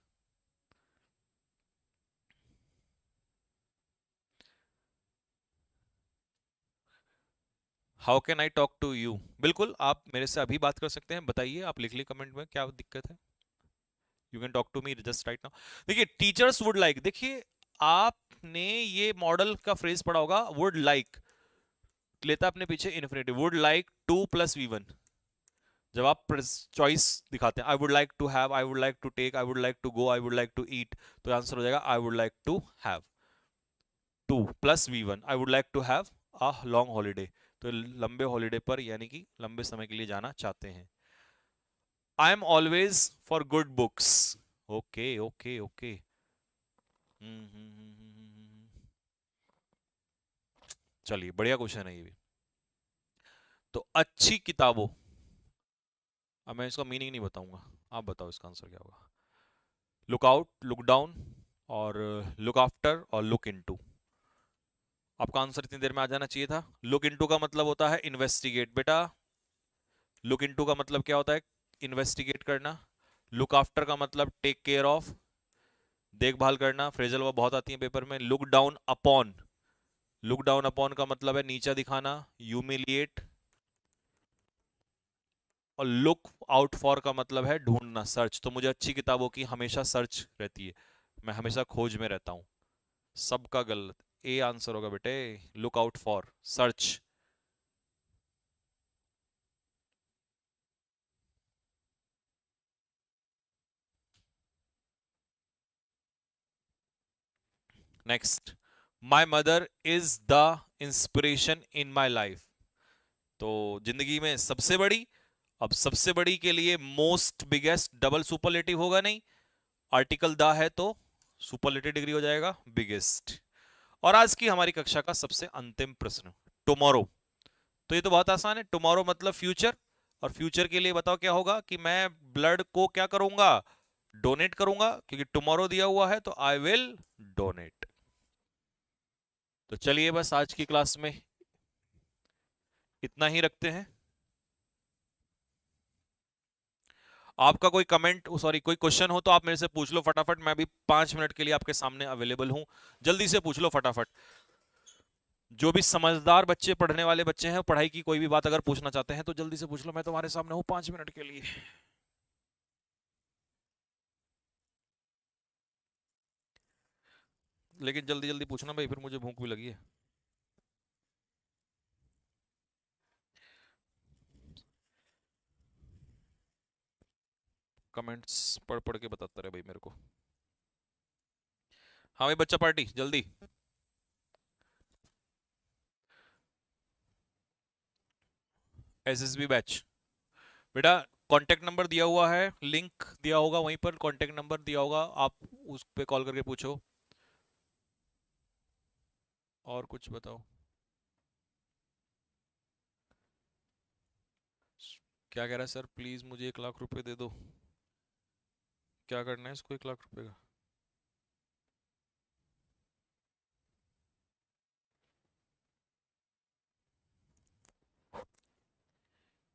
How can I talk to you, बिल्कुल आप मेरे से अभी बात कर सकते हैं, बताइए, आप लिख ली कमेंट में क्या दिक्कत है। You can talk to me just right now. देखिए, टीचर्स वुड लाइक, देखिए आपने ये मॉडल का फ्रेज पढ़ा होगा, वुड लाइक लेता अपने पीछे infinitive, would like to plus V one. जब आप चॉइस दिखाते हैं, I would like to have, I would like to take, I would like to go, I would like to eat, तो आंसर हो जाएगा I would like to have, to plus V one, I would like to have a long holiday, तो लंबे holiday पर, यानी कि लंबे समय के लिए जाना चाहते हैं। I am always for good books. Okay okay okay. चलिए बढ़िया क्वेश्चन है ये भी। तो अच्छी किताबों, अब मैं इसका मीनिंग नहीं बताऊंगा, आप बताओ इसका आंसर क्या होगा। लुक आउट, लुक डाउन, और लुक आफ्टर, और लुक इनटू। आपका आंसर इतनी देर में आ जाना चाहिए था। लुक इनटू का मतलब होता है इन्वेस्टिगेट बेटा। लुक इनटू का मतलब क्या होता है? इन्वेस्टिगेट करना। लुक आफ्टर का मतलब टेक केयर ऑफ, देखभाल करना। फ्रेजल वर्ब बहुत आती है पेपर में। Look down upon, look down upon का मतलब है नीचा दिखाना, ह्यूमिलिएट। और लुक आउट फॉर का मतलब है ढूंढना, सर्च। तो मुझे अच्छी किताबों की हमेशा सर्च रहती है, मैं हमेशा खोज में रहता हूं। सबका गलत, ए आंसर होगा बेटे। Look out for, search. Next, my mother is the inspiration in my life. तो जिंदगी में सबसे बड़ी, अब सबसे बड़ी के लिए मोस्ट बिगेस्ट डबल सुपरलेटिव होगा नहीं, आर्टिकल द है तो सुपरलेटिव डिग्री हो जाएगा बिगेस्ट। और आज की हमारी कक्षा का सबसे अंतिम प्रश्न, टुमारो। तो ये तो बहुत आसान है, टुमारो मतलब फ्यूचर। और फ्यूचर के लिए बताओ क्या होगा कि मैं ब्लड को क्या करूंगा, डोनेट करूंगा, क्योंकि टुमारो दिया हुआ है तो आई विल डोनेट। तो चलिए बस आज की क्लास में इतना ही रखते हैं। आपका कोई कमेंट, सॉरी कोई क्वेश्चन हो तो आप मेरे से पूछ लो फटाफट, मैं भी 5 मिनट के लिए आपके सामने अवेलेबल हूं। जल्दी से पूछ लो फटाफट। जो भी समझदार बच्चे, पढ़ने वाले बच्चे हैं, पढ़ाई की कोई भी बात अगर पूछना चाहते हैं तो जल्दी से पूछ लो, मैं तुम्हारे सामने हूं 5 मिनट के लिए। लेकिन जल्दी जल्दी पूछना भाई, फिर मुझे भूख भी लगी है। कमेंट्स पढ़ पढ़ के बताता रहे भाई मेरे को। हाँ भाई बच्चा पार्टी जल्दी। एसएसबी बैच बेटा, कांटेक्ट नंबर दिया हुआ है, लिंक दिया होगा वहीं पर, कांटेक्ट नंबर दिया होगा, आप उस पे कॉल करके पूछो। और कुछ बताओ। क्या कह रहा है सर, प्लीज मुझे 1 लाख रुपए दे दो। क्या करना है इसको 1 लाख रुपए का?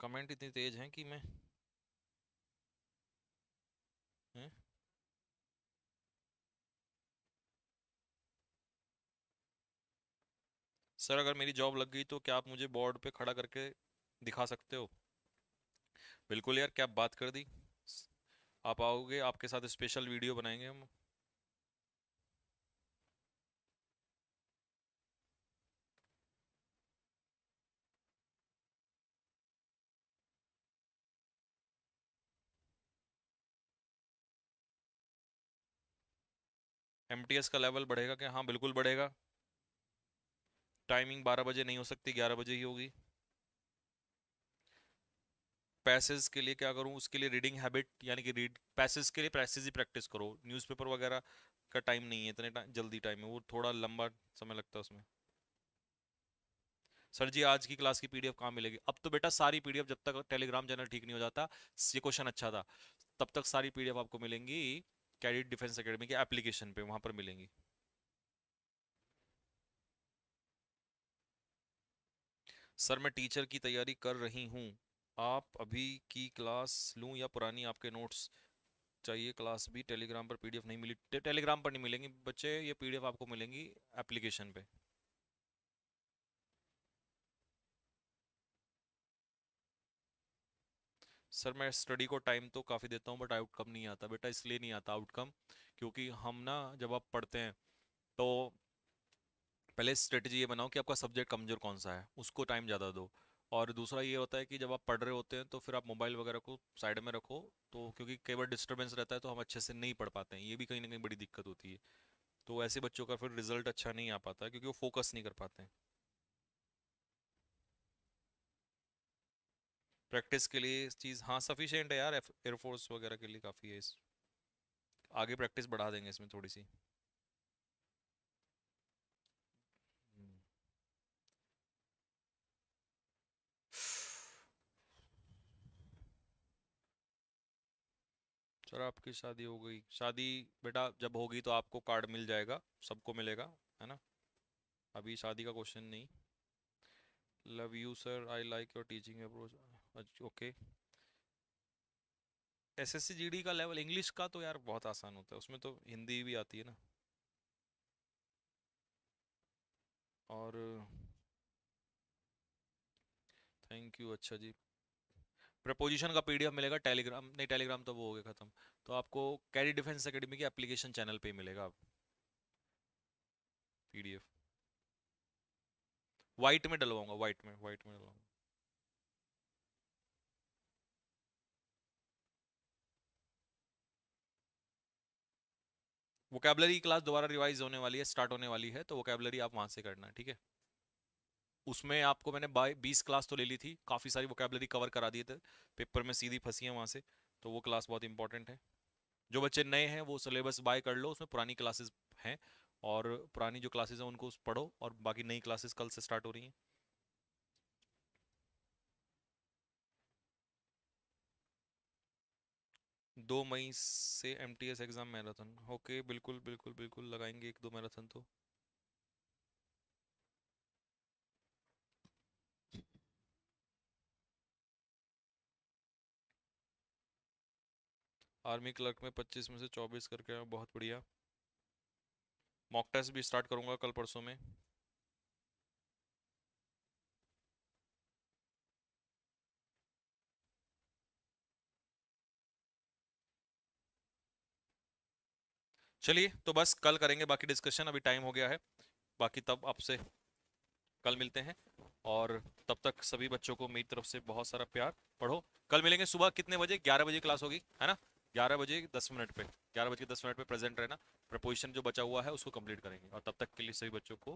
कमेंट इतनी तेज हैं कि मैं, हैं? सर अगर मेरी जॉब लग गई तो क्या आप मुझे बोर्ड पे खड़ा करके दिखा सकते हो? बिल्कुल यार, क्या बात कर दी। आप आओगे, आपके साथ स्पेशल वीडियो बनाएंगे हम। एमटीएस का लेवल बढ़ेगा क्या? हाँ बिल्कुल बढ़ेगा। टाइमिंग 12 बजे नहीं हो सकती, 11 बजे ही होगी। पैसेज के लिए क्या करूँ? उसके लिए रीडिंग हैबिट, यानी कि रीड पैसेज के लिए पैसेज ही प्रैक्टिस करो। न्यूज़पेपर वगैरह का टाइम नहीं है, इतने जल्दी टाइम है वो, थोड़ा लंबा समय लगता है उसमें। सर जी आज की क्लास की पीडीएफ कहाँ मिलेगी? अब तो बेटा सारी पीडीएफ, जब तक टेलीग्राम चैनल ठीक नहीं हो जाता, ये क्वेश्चन अच्छा था, तब तक सारी पीडीएफ आपको मिलेंगी कैडेट डिफेंस एकेडमी के एप्लीकेशन पे, वहां पर मिलेंगी। सर मैं टीचर की तैयारी कर रही हूँ, आप अभी की क्लास लूँ या पुरानी? आपके नोट्स चाहिए। क्लास भी टेलीग्राम पर पीडीएफ नहीं मिली, टेलीग्राम पर नहीं मिलेंगी बच्चे, ये पीडीएफ आपको मिलेंगी एप्लीकेशन पे। सर मैं स्टडी को टाइम तो काफ़ी देता हूँ बट आउटकम नहीं आता बेटा, इसलिए नहीं आता आउटकम, क्योंकि हम ना जब आप पढ़ते हैं तो पहले स्ट्रेटजी ये बनाओ कि आपका सब्जेक्ट कमजोर कौन सा है, उसको टाइम ज़्यादा दो। और दूसरा ये होता है कि जब आप पढ़ रहे होते हैं तो फिर आप मोबाइल वगैरह को साइड में रखो, तो क्योंकि कई बार डिस्टर्बेंस रहता है तो हम अच्छे से नहीं पढ़ पाते हैं, ये भी कहीं ना कहीं बड़ी दिक्कत होती है। तो ऐसे बच्चों का फिर रिजल्ट अच्छा नहीं आ पाता है, क्योंकि वो फोकस नहीं कर पाते हैं। प्रैक्टिस के लिए चीज़ हाँ सफिशिएंट है यार, एयरफोर्स वगैरह के लिए काफ़ी है इस, आगे प्रैक्टिस बढ़ा देंगे इसमें थोड़ी सी। हम्म। सर आपकी शादी हो गई, शादी बेटा जब होगी तो आपको कार्ड मिल जाएगा, सबको मिलेगा, है ना, अभी शादी का क्वेश्चन नहीं। Love you sir, I like your teaching approach. Okay. SSC GD का लेवल इंग्लिश का तो यार बहुत आसान होता है, उसमें तो हिंदी भी आती है ना। और थैंक यू, अच्छा जी। प्रपोजिशन का पीडीएफ मिलेगा टेलीग्राम, नहीं टेलीग्राम तो वो हो गया खत्म, तो आपको कैरी डिफेंस एकेडमी के एप्लीकेशन चैनल पे ही मिलेगा पीडीएफ। वाइट में डलवाऊंगा, वाइट में डलवाऊंगा। वोकेबलरी क्लास दोबारा रिवाइज होने वाली है, स्टार्ट होने वाली है, तो वोकेबलरी आप वहां से करना है, ठीक है। उसमें आपको मैंने 20 क्लास तो ले ली थी, काफ़ी सारी वोकेबलरी कवर करा दिए थे, पेपर में सीधी फंसी है वहां से, तो वो क्लास बहुत इंपॉर्टेंट है। जो बच्चे नए हैं वो सिलेबस बाय कर लो, उसमें पुरानी क्लासेस हैं, और पुरानी जो क्लासेस हैं उनको पढ़ो, और बाकी नई क्लासेस कल से स्टार्ट हो रही हैं। 2 मई से एमटीएस एग्जाम मैराथन, ओके बिल्कुल बिल्कुल बिल्कुल लगाएंगे 1-2 मैराथन तो। आर्मी क्लर्क में 25 में से 24 करके आया, बहुत बढ़िया। मॉक टेस्ट भी स्टार्ट करूंगा कल परसों में। चलिए तो बस कल करेंगे बाकी डिस्कशन, अभी टाइम हो गया है, बाकी तब आपसे कल मिलते हैं। और तब तक सभी बच्चों को मेरी तरफ से बहुत सारा प्यार, पढ़ो। कल मिलेंगे सुबह कितने बजे, 11 बजे क्लास होगी, है ना, 11 बजे 10 मिनट पे, 11 बजे 10 मिनट पे प्रेजेंट रहना, प्रपोजिशन जो बचा हुआ है उसको कंप्लीट करेंगे, और तब तक के लिए सभी बच्चों को